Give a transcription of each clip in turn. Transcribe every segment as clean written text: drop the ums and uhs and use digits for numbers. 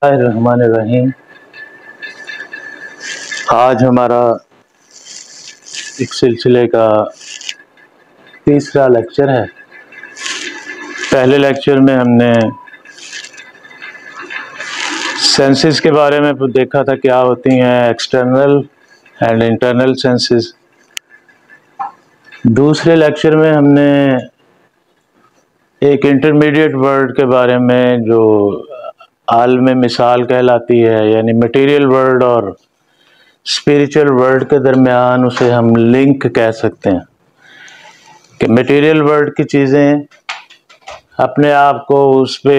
الرحمن الرحیم۔ آج ہمارا ایک سلسلے کا تیسرا لیکچر ہے۔ پہلے لیکچر میں ہم نے سینسز کے بارے میں دیکھا تھا، کیا ہوتی ہیں ایکسٹرنل اینڈ انٹرنل سینسز۔ دوسرے لیکچر میں ہم نے ایک انٹرمیڈیٹ ورڈ کے بارے میں جو عالم مثال کہلاتی ہے، یعنی مٹیریل ورلڈ اور اسپریچول ورلڈ کے درمیان اسے ہم لنک کہہ سکتے ہیں کہ مٹیریل ورلڈ کی چیزیں اپنے آپ کو اس پہ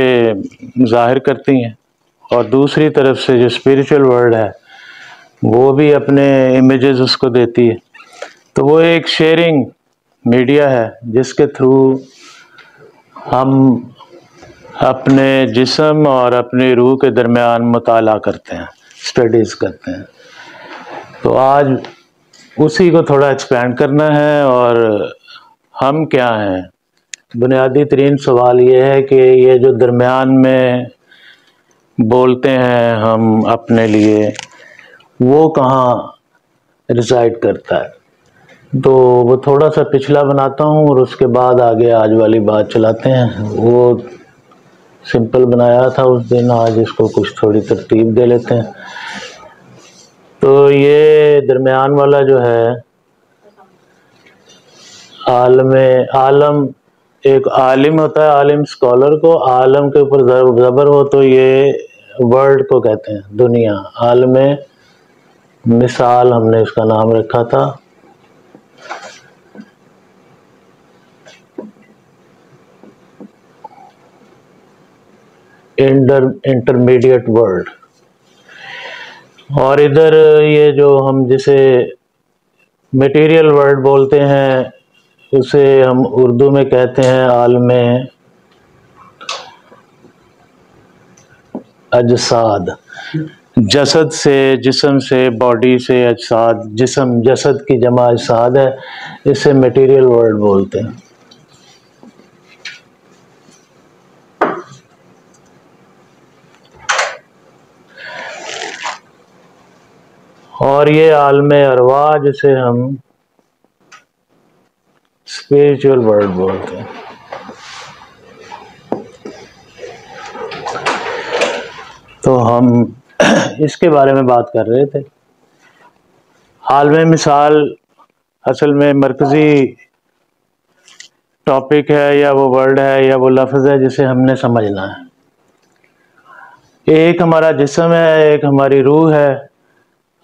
ظاہر کرتی ہیں، اور دوسری طرف سے جو اسپریچول ورلڈ ہے وہ بھی اپنے امیجز اس کو دیتی ہے۔ تو وہ ایک شیئرنگ میڈیا ہے جس کے تھرو ہم اپنے جسم اور اپنی روح کے درمیان مطالعہ کرتے ہیں، اسٹڈیز کرتے ہیں۔ تو آج اسی کو تھوڑا ایکسپینڈ کرنا ہے۔ اور ہم کیا ہیں؟ بنیادی ترین سوال یہ ہے کہ یہ جو درمیان میں بولتے ہیں ہم اپنے لیے، وہ کہاں ریزائڈ کرتا ہے؟ تو وہ تھوڑا سا پچھلا بناتا ہوں اور اس کے بعد آگے آج والی بات چلاتے ہیں۔ وہ سمپل بنایا تھا اس دن، آج اس کو کچھ تھوڑی ترتیب دے لیتے ہیں۔ تو یہ درمیان والا جو ہے عالم، ایک عالم ہوتا ہے، عالم اسکالر کو عالم کے اوپر زبر ہو تو یہ ورلڈ کو کہتے ہیں، دنیا۔ عالم مثال ہم نے اس کا نام رکھا تھا۔ Intermediate world. اور ادھر یہ جو ہم جسے میٹیریل ورلڈ بولتے ہیں اسے ہم اردو میں کہتے ہیں عالم اجساد۔ جسد سے، جسم سے، باڈی سے، اجساد، جسد کی جمع اجساد ہے، اسے میٹیریل ورلڈ بولتے ہیں۔ اور یہ عالم ارواح جسے ہم اسپریچول ورلڈ بولتے ہیں۔ تو ہم اس کے بارے میں بات کر رہے تھے۔ عالم مثال اصل میں مرکزی ٹاپک ہے، یا وہ ورڈ ہے، یا وہ لفظ ہے جسے ہم نے سمجھنا ہے۔ ایک ہمارا جسم ہے، ایک ہماری روح ہے۔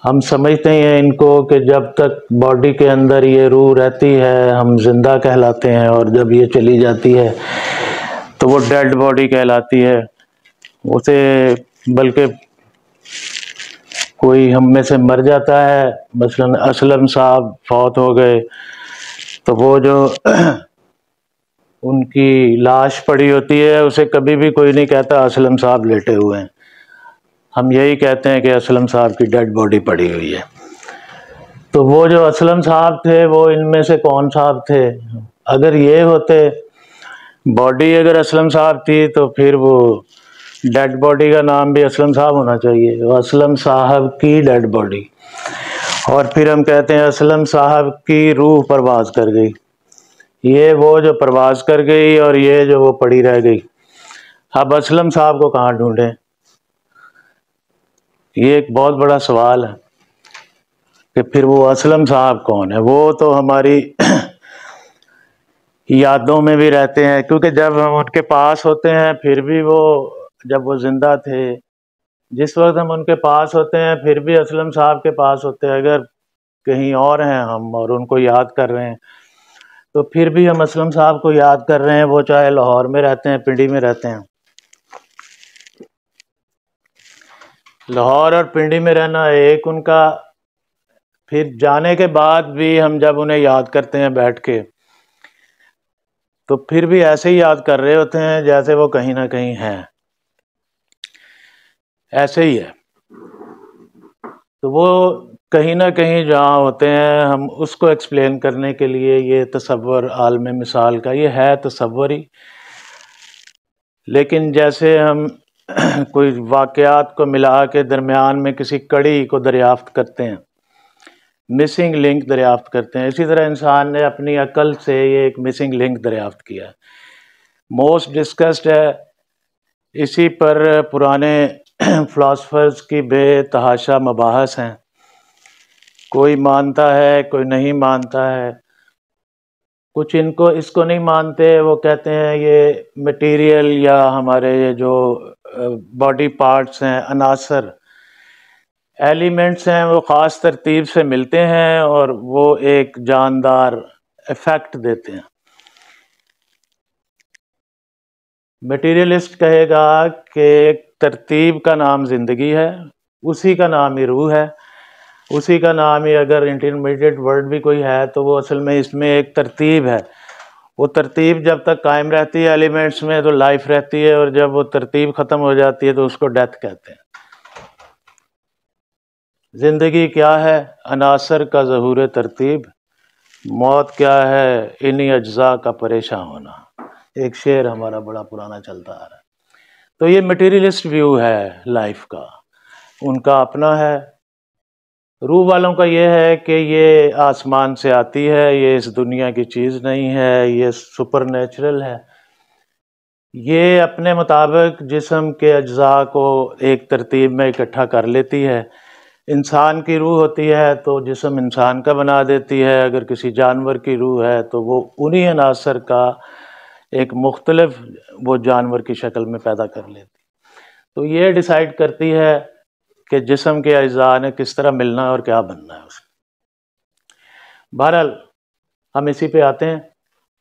ہم سمجھتے ہیں ان کو کہ جب تک باڈی کے اندر یہ روح رہتی ہے ہم زندہ کہلاتے ہیں، اور جب یہ چلی جاتی ہے تو وہ ڈیڈ باڈی کہلاتی ہے۔ اسے بلکہ کوئی ہم میں سے مر جاتا ہے، مثلا اسلم صاحب فوت ہو گئے، تو وہ جو ان کی لاش پڑی ہوتی ہے اسے کبھی بھی کوئی نہیں کہتا اسلم صاحب لیٹے ہوئے ہیں، ہم یہی کہتے ہیں کہ اسلم صاحب کی ڈیڈ باڈی پڑی ہوئی ہے۔ تو وہ جو اسلم صاحب تھے وہ ان میں سے کون صاحب تھے؟ اگر یہ ہوتے، باڈی اگر اسلم صاحب تھی تو پھر وہ ڈیڈ باڈی کا نام بھی اسلم صاحب ہونا چاہیے، وہ اسلم صاحب کی ڈیڈ باڈی۔ اور پھر ہم کہتے ہیں اسلم صاحب کی روح پرواز کر گئی۔ یہ وہ جو پرواز کر گئی اور یہ جو وہ پڑی رہ گئی۔ اب اسلم صاحب کو کہاں ڈھونڈیں؟ یہ ایک بہت بڑا سوال ہے کہ پھر وہ اسلم صاحب کون ہے؟ وہ تو ہماری یادوں میں بھی رہتے ہیں، کیونکہ جب ہم ان کے پاس ہوتے ہیں پھر بھی وہ، جب وہ زندہ تھے جس وقت ہم ان کے پاس ہوتے ہیں پھر بھی اسلم صاحب کے پاس ہوتے ہیں۔ اگر کہیں اور ہیں ہم اور ان کو یاد کر رہے ہیں تو پھر بھی ہم اسلم صاحب کو یاد کر رہے ہیں، وہ چاہے لاہور میں رہتے ہیں، پنڈی میں رہتے ہیں۔ لاہور اور پنڈی میں رہنا ایک ان کا، پھر جانے کے بعد بھی ہم جب انہیں یاد کرتے ہیں بیٹھ کے تو پھر بھی ایسے ہی یاد کر رہے ہوتے ہیں جیسے وہ کہیں نہ کہیں ہیں، ایسے ہی ہے۔ تو وہ کہیں نہ کہیں جہاں ہوتے ہیں، ہم اس کو ایکسپلین کرنے کے لیے یہ تصور عالم مثال کا، یہ ہے تصور ہی، لیکن جیسے ہم کوئی واقعات کو ملا کے درمیان میں کسی کڑی کو دریافت کرتے ہیں، مسنگ لنک دریافت کرتے ہیں. اسی طرح انسان نے اپنی عقل سے یہ ایک مسنگ لنک دریافت کیا ہے. موسٹ ڈسکسڈ ہے، اسی پر پرانے فلاسفرز کی بے تحاشا مباحث ہیں. کوئی مانتا ہے، کوئی نہیں مانتا ہے. کچھ اس کو نہیں مانتے، وہ کہتے ہیں یہ مٹیریل یا ہمارے یہ جو باڈی پارٹس ہیں، عناصر، ایلیمنٹس ہیں، وہ خاص ترتیب سے ملتے ہیں اور وہ ایک جاندار ایفیکٹ دیتے ہیں. مٹیریلسٹ کہے گا کہ ایک ترتیب کا نام زندگی ہے، اسی کا نام ہی روح ہے، اسی کا نام ہی اگر انٹرمیڈیٹ ورڈ بھی کوئی ہے تو وہ اصل میں اس میں ایک ترتیب ہے. وہ ترتیب جب تک قائم رہتی ہے ایلیمنٹس میں تو لائف رہتی ہے، اور جب وہ ترتیب ختم ہو جاتی ہے تو اس کو ڈیتھ کہتے ہیں. زندگی کیا ہے؟ عناصر کا ظہور ترتیب. موت کیا ہے؟ انہی اجزاء کا پریشان ہونا. ایک شعر ہمارا بڑا پرانا چلتا آ رہا ہے. تو یہ مٹیریلسٹ ویو ہے لائف کا، ان کا اپنا ہے. روح والوں کا یہ ہے کہ یہ آسمان سے آتی ہے، یہ اس دنیا کی چیز نہیں ہے، یہ سپر نیچرل ہے. یہ اپنے مطابق جسم کے اجزاء کو ایک ترتیب میں اکٹھا کر لیتی ہے. انسان کی روح ہوتی ہے تو جسم انسان کا بنا دیتی ہے، اگر کسی جانور کی روح ہے تو وہ انہی عناصر کا ایک مختلف وہ جانور کی شکل میں پیدا کر لیتی. تو یہ ڈیسائیڈ کرتی ہے کہ جسم کے اجزاء نے کس طرح ملنا ہے اور کیا بننا ہے اس. بہرحال ہم اسی پہ آتے ہیں.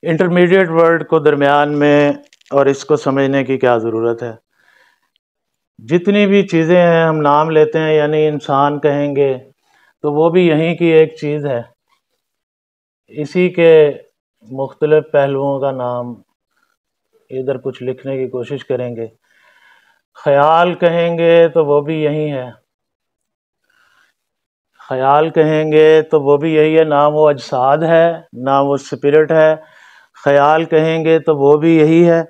انٹرمیڈیٹ ورڈ کو درمیان میں اور اس کو سمجھنے کی کیا ضرورت ہے. جتنی بھی چیزیں ہیں ہم نام لیتے ہیں، یعنی انسان کہیں گے تو وہ بھی یہیں کی ایک چیز ہے. اسی کے مختلف پہلوؤں کا نام ادھر کچھ لکھنے کی کوشش کریں گے. خیال کہیں گے تو وہ بھی یہی ہے. خیال کہیں گے تو وہ بھی یہی ہے، نہ وہ اجساد ہے نہ وہ اسپرٹ ہے. خیال کہیں گے تو وہ بھی یہی ہے،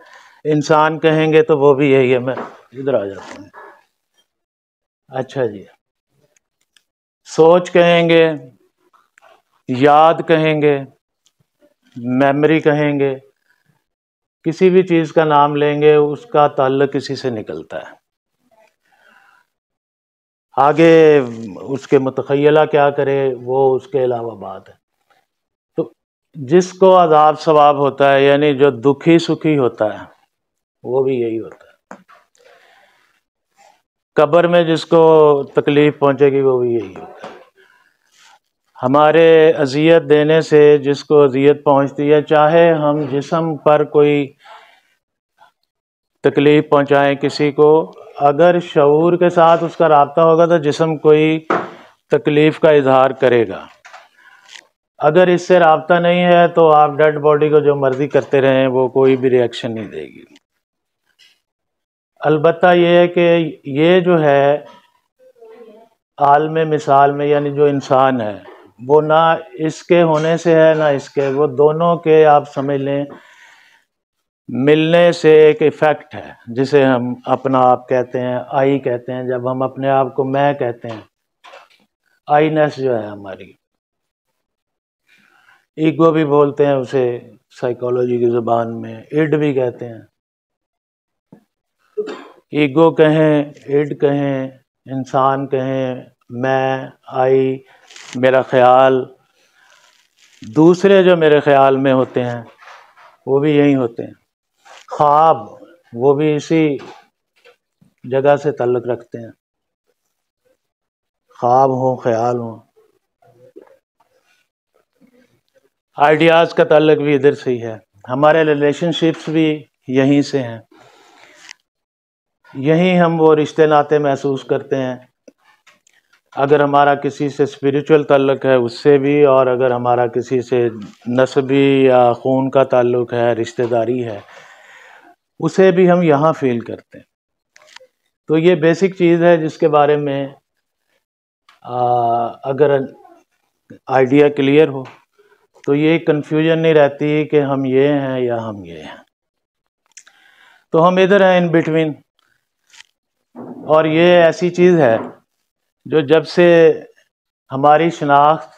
انسان کہیں گے تو وہ بھی یہی ہے. میں ادھر آ جاتا ہوں. اچھا جی، سوچ کہیں گے، یاد کہیں گے، میموری کہیں گے، کسی بھی چیز کا نام لیں گے اس کا تعلق کسی سے نکلتا ہے. آگے اس کے متخیلہ کیا کرے وہ اس کے علاوہ بات ہے. تو جس کو عذاب ثواب ہوتا ہے، یعنی جو دکھی سکھی ہوتا ہے، وہ بھی یہی ہوتا ہے. قبر میں جس کو تکلیف پہنچے گی وہ بھی یہی ہوتا ہے. ہمارے اذیت دینے سے جس کو اذیت پہنچتی ہے، چاہے ہم جسم پر کوئی تکلیف پہنچائیں کسی کو، اگر شعور کے ساتھ اس کا رابطہ ہوگا تو جسم کوئی تکلیف کا اظہار کرے گا. اگر اس سے رابطہ نہیں ہے تو آپ ڈیڈ باڈی کو جو مرضی کرتے رہیں، وہ کوئی بھی ری ایکشن نہیں دے گی. البتہ یہ ہے کہ یہ جو ہے عالم مثال میں، یعنی جو انسان ہے، وہ نہ اس کے ہونے سے ہے نہ اس کے، وہ دونوں کے آپ سمجھ لیں ملنے سے ایک ایفیکٹ ہے، جسے ہم اپنا آپ کہتے ہیں، آئی کہتے ہیں. جب ہم اپنے آپ کو میں کہتے ہیں، آئی نیس جو ہے ہماری، ایگو بھی بولتے ہیں اسے سائیکالوجی کی زبان میں، ایڈ بھی کہتے ہیں. ایگو کہیں، ایڈ کہیں، انسان کہیں، میں، آئی، میرا خیال. دوسرے جو میرے خیال میں ہوتے ہیں وہ بھی یہی ہوتے ہیں. خواب وہ بھی اسی جگہ سے تعلق رکھتے ہیں. خواب ہوں، خیال ہوں. آئیڈیاز کا تعلق بھی ادھر سے ہی ہے. ہمارے ریلیشن شپس بھی یہیں سے ہیں. یہیں ہم وہ رشتے ناتے محسوس کرتے ہیں. اگر ہمارا کسی سے اسپریچول تعلق ہے اس سے بھی، اور اگر ہمارا کسی سے نسبی یا خون کا تعلق ہے، رشتہ داری ہے، اسے بھی ہم یہاں فیل کرتے ہیں. تو یہ بیسک چیز ہے جس کے بارے میں اگر آئیڈیا کلیئر ہو تو یہ کنفیوژن نہیں رہتی کہ ہم یہ ہیں یا ہم یہ ہیں. تو ہم ادھر ہیں ان بٹوین. اور یہ ایسی چیز ہے جو جب سے ہماری شناخت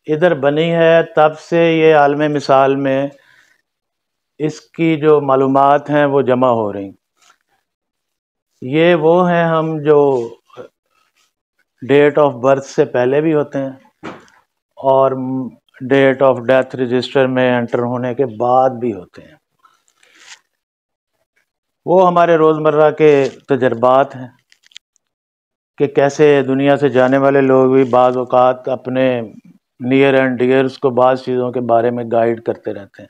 ادھر بنی ہے تب سے یہ عالم مثال میں اس کی جو معلومات ہیں وہ جمع ہو رہی. یہ وہ ہیں ہم جو ڈیٹ آف برتھ سے پہلے بھی ہوتے ہیں اور ڈیٹ آف ڈیتھ رجسٹر میں انٹر ہونے کے بعد بھی ہوتے ہیں. وہ ہمارے روزمرہ کے تجربات ہیں کہ کیسے دنیا سے جانے والے لوگ بھی بعض اوقات اپنے نیئر اینڈ ڈیئرس کو بعض چیزوں کے بارے میں گائیڈ کرتے رہتے ہیں.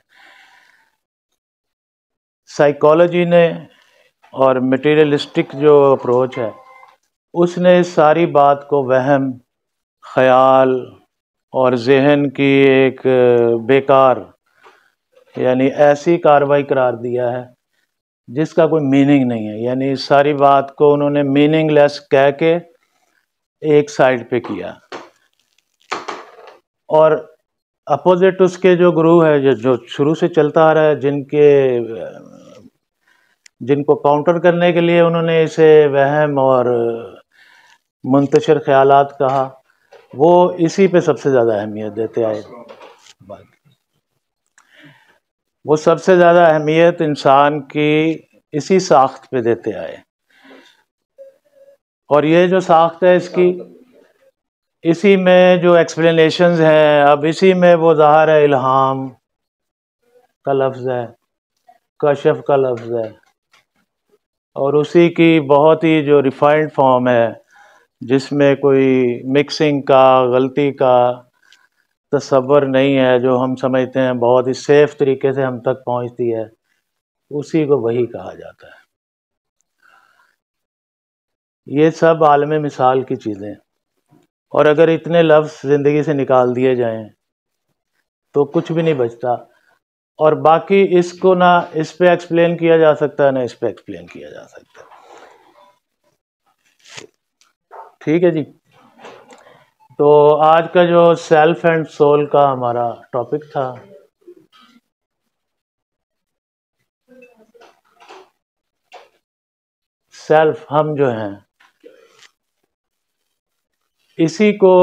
سائیکالوجی نے اور میٹیریلسٹک جو اپروچ ہے اس نے ساری بات کو وہم، خیال اور ذہن کی ایک بیکار یعنی ایسی کاروائی قرار دیا ہے جس کا کوئی میننگ نہیں ہے. یعنی ساری بات کو انہوں نے میننگ لیس کہہ کے ایک سائڈ پہ کیا. اور اپوزٹ اس کے جو گروہ ہے جو شروع سے چلتا آ رہا ہے، جن کو کاؤنٹر کرنے کے لیے انہوں نے اسے وہم اور منتشر خیالات کہا، وہ اسی پہ سب سے زیادہ اہمیت دیتے آئے. وہ سب سے زیادہ اہمیت انسان کی اسی ساخت پہ دیتے آئے. اور یہ جو ساخت ہے اس کی، اسی میں جو ایکسپلینیشنز ہیں، اب اسی میں وہ ظاہر ہے الہام کا لفظ ہے، کشف کا لفظ ہے، اور اسی کی بہت ہی جو ریفائنڈ فارم ہے جس میں کوئی مکسنگ کا، غلطی کا تصور نہیں ہے، جو ہم سمجھتے ہیں بہت ہی سیف طریقے سے ہم تک پہنچتی ہے، اسی کو وحی کہا جاتا ہے. یہ سب عالم مثال کی چیزیں ہیں، اور اگر اتنے لفظ زندگی سے نکال دیے جائیں تو کچھ بھی نہیں بچتا، اور باقی اس کو نہ اس پہ ایکسپلین کیا جا سکتا ہے نہ اس پہ ایکسپلین کیا جا سکتا. ٹھیک ہے جی. تو آج کا جو سیلف اینڈ سول کا ہمارا ٹاپک تھا، سیلف، ہم جو ہیں، اسی کو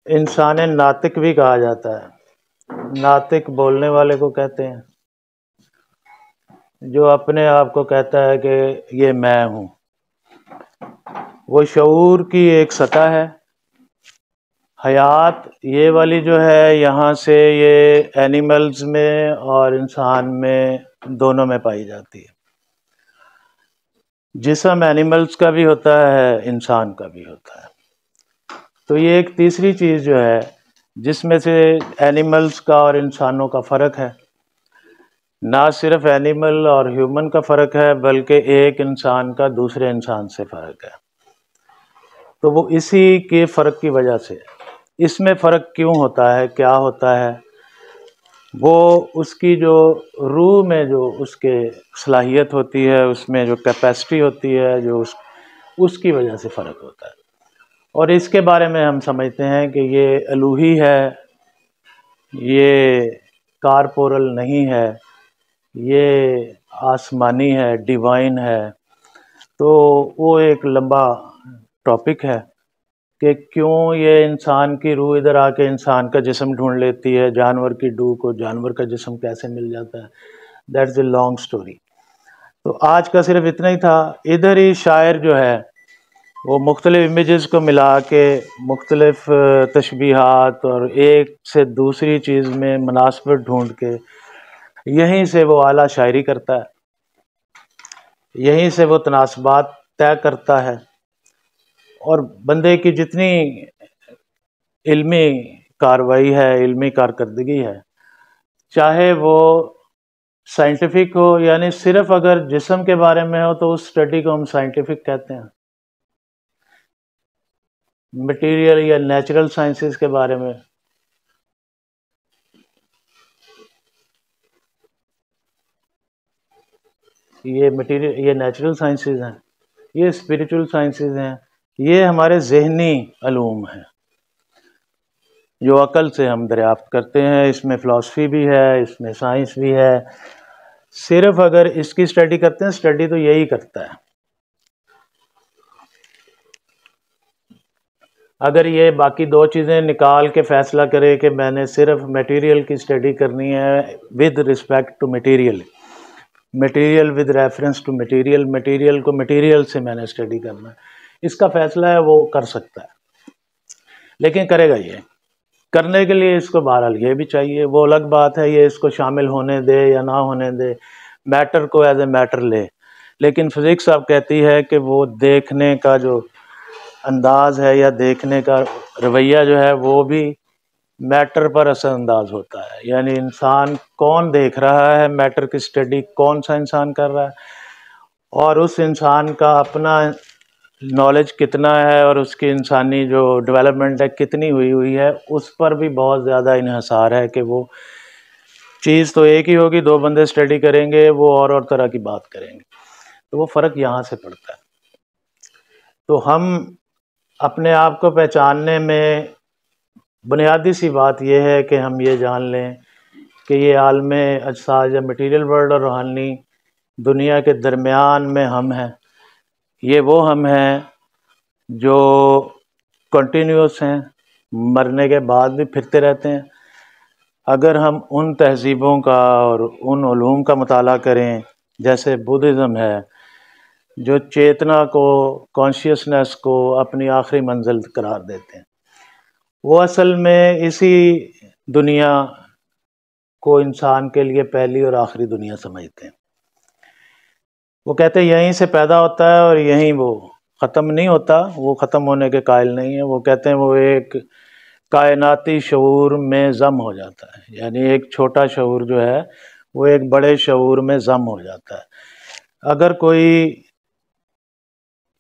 انسان ناطق بھی کہا جاتا ہے. ناطق بولنے والے کو کہتے ہیں، جو اپنے آپ کو کہتا ہے کہ یہ میں ہوں. وہ شعور کی ایک سطح ہے. حیات یہ والی جو ہے یہاں سے یہ اینیملز میں اور انسان میں دونوں میں پائی جاتی ہے. جسم اینیملز کا بھی ہوتا ہے، انسان کا بھی ہوتا ہے. تو یہ ایک تیسری چیز جو ہے جس میں سے اینیملز کا اور انسانوں کا فرق ہے. نہ صرف اینیمل اور ہیومن کا فرق ہے بلکہ ایک انسان کا دوسرے انسان سے فرق ہے. تو وہ اسی کے فرق کی وجہ سے، اس میں فرق کیوں ہوتا ہے، کیا ہوتا ہے، وہ اس کی جو روح میں جو اس کے صلاحیت ہوتی ہے، اس میں جو کیپیسٹی ہوتی ہے، جو اس کی وجہ سے فرق ہوتا ہے. اور اس کے بارے میں ہم سمجھتے ہیں کہ یہ الوہی ہے، یہ کارپورل نہیں ہے، یہ آسمانی ہے، ڈیوائن ہے. تو وہ ایک لمبا ٹاپک ہے کہ کیوں یہ انسان کی روح ادھر آ کے انسان کا جسم ڈھونڈ لیتی ہے، جانور کی روح کو جانور کا جسم کیسے مل جاتا ہے. That's a long story. تو آج کا صرف اتنا ہی تھا. ادھر ہی شاعر جو ہے وہ مختلف امیجز کو ملا کے مختلف تشبیہات اور ایک سے دوسری چیز میں مناسبت ڈھونڈ کے یہیں سے وہ اعلیٰ شاعری کرتا ہے، یہیں سے وہ تناسبات طے کرتا ہے. اور بندے کی جتنی علمی کاروائی ہے، علمی کارکردگی ہے، چاہے وہ سائنٹیفک ہو، یعنی صرف اگر جسم کے بارے میں ہو تو اس اسٹڈی کو ہم سائنٹیفک کہتے ہیں. مٹیریل یا نیچرل سائنسز کے بارے میں، یہ مٹیریل، یہ نیچرل سائنسز ہیں، یہ اسپریچول سائنسز ہیں، یہ ہمارے ذہنی علوم ہیں جو عقل سے ہم دریافت کرتے ہیں. اس میں فلاسفی بھی ہے، اس میں سائنس بھی ہے. صرف اگر اس کی اسٹڈی کرتے ہیں، اسٹڈی تو یہی کرتا ہے. اگر یہ باقی دو چیزیں نکال کے فیصلہ کرے کہ میں نے صرف میٹیریل کی اسٹڈی کرنی ہے with respect to material, material with reference to material, material کو میٹیریل سے میں نے اسٹڈی کرنا ہے، اس کا فیصلہ ہے وہ کر سکتا ہے، لیکن کرے گا یہ کرنے کے لیے اس کو بہرحال یہ بھی چاہیے، وہ الگ بات ہے یہ اس کو شامل ہونے دے یا نہ ہونے دے، میٹر کو ایز اے میٹر لے، لیکن فزکس اب کہتی ہے کہ وہ دیکھنے کا جو انداز ہے یا دیکھنے کا رویہ جو ہے وہ بھی میٹر پر اثر انداز ہوتا ہے، یعنی انسان کون دیکھ رہا ہے، میٹر کی اسٹڈی کون سا انسان کر رہا ہے، اور اس انسان کا اپنا نالج کتنا ہے اور اس کی انسانی جو ڈیولپمنٹ ہے کتنی ہوئی ہے، اس پر بھی بہت زیادہ انحصار ہے کہ وہ چیز تو ایک ہی ہوگی، دو بندے اسٹڈی کریں گے وہ اور طرح کی بات کریں گے، تو وہ فرق یہاں سے پڑتا ہے۔ تو ہم اپنے آپ کو پہچاننے میں بنیادی سی بات یہ ہے کہ ہم یہ جان لیں کہ یہ عالم اجساد یا مٹیریل ورلڈ اور روحانی دنیا کے درمیان میں ہم ہیں، یہ وہ ہم ہیں جو کنٹینیوس ہیں، مرنے کے بعد بھی پھرتے رہتے ہیں۔ اگر ہم ان تہذیبوں کا اور ان علوم کا مطالعہ کریں جیسے بدھزم ہے، جو چیتنا کو، کانشیسنس کو اپنی آخری منزل قرار دیتے ہیں، وہ اصل میں اسی دنیا کو انسان کے لیے پہلی اور آخری دنیا سمجھتے ہیں۔ وہ کہتے ہیں یہیں سے پیدا ہوتا ہے اور یہیں وہ ختم نہیں ہوتا، وہ ختم ہونے کے قائل نہیں ہیں، وہ کہتے ہیں وہ ایک کائناتی شعور میں ضم ہو جاتا ہے، یعنی ایک چھوٹا شعور جو ہے وہ ایک بڑے شعور میں ضم ہو جاتا ہے۔ اگر کوئی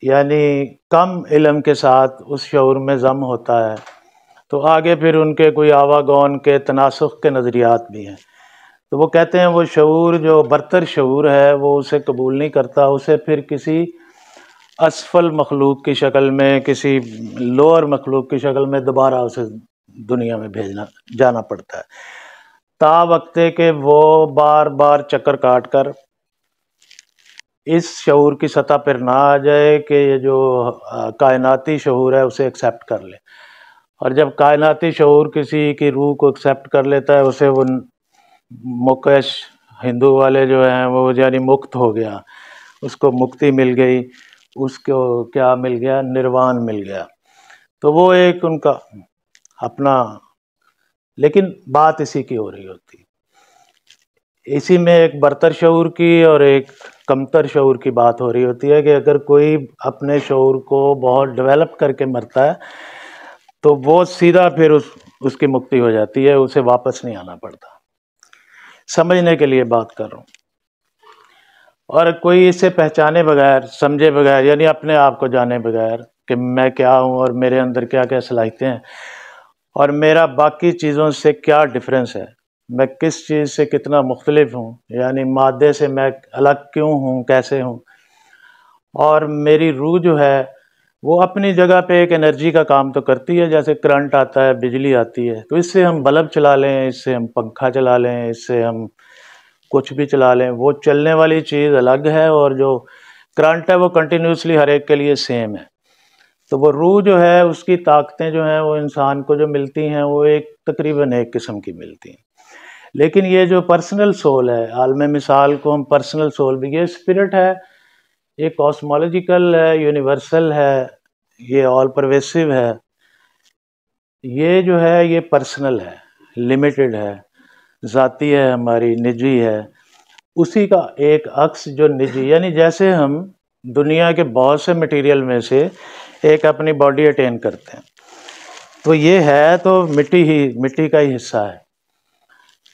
یعنی کم علم کے ساتھ اس شعور میں ضم ہوتا ہے تو آگے پھر ان کے کوئی آواگون کے تناسخ کے نظریات بھی ہیں، تو وہ کہتے ہیں وہ شعور جو برتر شعور ہے وہ اسے قبول نہیں کرتا، اسے پھر کسی اسفل مخلوق کی شکل میں، کسی لوور مخلوق کی شکل میں دوبارہ اسے دنیا میں جانا پڑتا ہے، تا وقتے کہ وہ بار بار چکر کاٹ کر اس شعور کی سطح پر نہ آ جائے کہ یہ جو کائناتی شعور ہے اسے ایکسیپٹ کر لے، اور جب کائناتی شعور کسی کی روح کو ایکسیپٹ کر لیتا ہے اسے وہ موکش ہندو والے جو ہیں وہ یعنی مکت ہو گیا، اس کو مکتی مل گئی، اس کو کیا مل گیا، نروان مل گیا، تو وہ ایک ان کا اپنا، لیکن بات اسی کی ہو رہی ہوتی، اسی میں ایک برتر شعور کی اور ایک کمتر شعور کی بات ہو رہی ہوتی ہے کہ اگر کوئی اپنے شعور کو بہت ڈیولپ کر کے مرتا ہے تو وہ سیدھا پھر اس کی مکتی ہو جاتی ہے، اسے واپس نہیں آنا پڑتا، سمجھنے کے لیے بات کر رہا ہوں۔ اور کوئی اسے پہچانے بغیر، سمجھے بغیر، یعنی اپنے آپ کو جانے بغیر کہ میں کیا ہوں اور میرے اندر کیا کیا صلاحیتیں ہیں اور میرا باقی چیزوں سے کیا ڈفرینس ہے، میں کس چیز سے کتنا مختلف ہوں، یعنی مادے سے میں الگ کیوں ہوں، کیسے ہوں، اور میری روح جو ہے وہ اپنی جگہ پہ ایک انرجی کا کام تو کرتی ہے، جیسے کرنٹ آتا ہے، بجلی آتی ہے، تو اس سے ہم بلب چلا لیں، اس سے ہم پنکھا چلا لیں، اس سے ہم کچھ بھی چلا لیں، وہ چلنے والی چیز الگ ہے اور جو کرنٹ ہے وہ کنٹینیوسلی ہر ایک کے لیے سیم ہے۔ تو وہ روح جو ہے اس کی طاقتیں جو ہیں وہ انسان کو جو ملتی ہیں وہ ایک تقریباً ایک قسم کی ملتی ہیں، لیکن یہ جو پرسنل سول ہے، عالم مثال کو ہم پرسنل سول بھی، یہ اسپرٹ ہے، یہ کاسمولوجیکل ہے، یونیورسل ہے، یہ آل پرویسو ہے، یہ جو ہے یہ پرسنل ہے، لمیٹڈ ہے، ذاتی ہے، ہماری نجی ہے، اسی کا ایک عکس جو نجی، یعنی جیسے ہم دنیا کے بہت سے مٹیریل میں سے ایک اپنی باڈی اٹین کرتے ہیں، تو یہ ہے تو مٹی کا ہی حصہ ہے،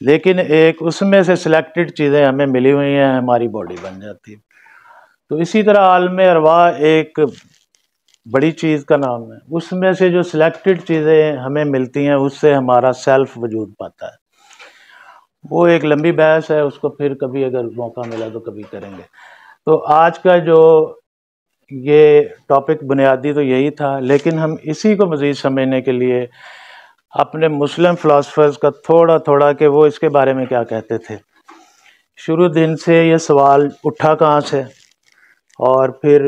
لیکن ایک اس میں سے سلیکٹڈ چیزیں ہمیں ملی ہوئی ہیں، ہماری باڈی بن جاتی ہے۔ تو اسی طرح عالم ارواح ایک بڑی چیز کا نام ہے، اس میں سے جو سلیکٹڈ چیزیں ہمیں ملتی ہیں اس سے ہمارا سیلف وجود پاتا ہے، وہ ایک لمبی بحث ہے، اس کو پھر کبھی اگر موقع ملا تو کبھی کریں گے۔ تو آج کا جو یہ ٹاپک بنیادی تو یہی تھا، لیکن ہم اسی کو مزید سمجھنے کے لیے اپنے مسلم فلاسفرز کا تھوڑا تھوڑا کہ وہ اس کے بارے میں کیا کہتے تھے، شروع دن سے یہ سوال اٹھا کہاں سے، اور پھر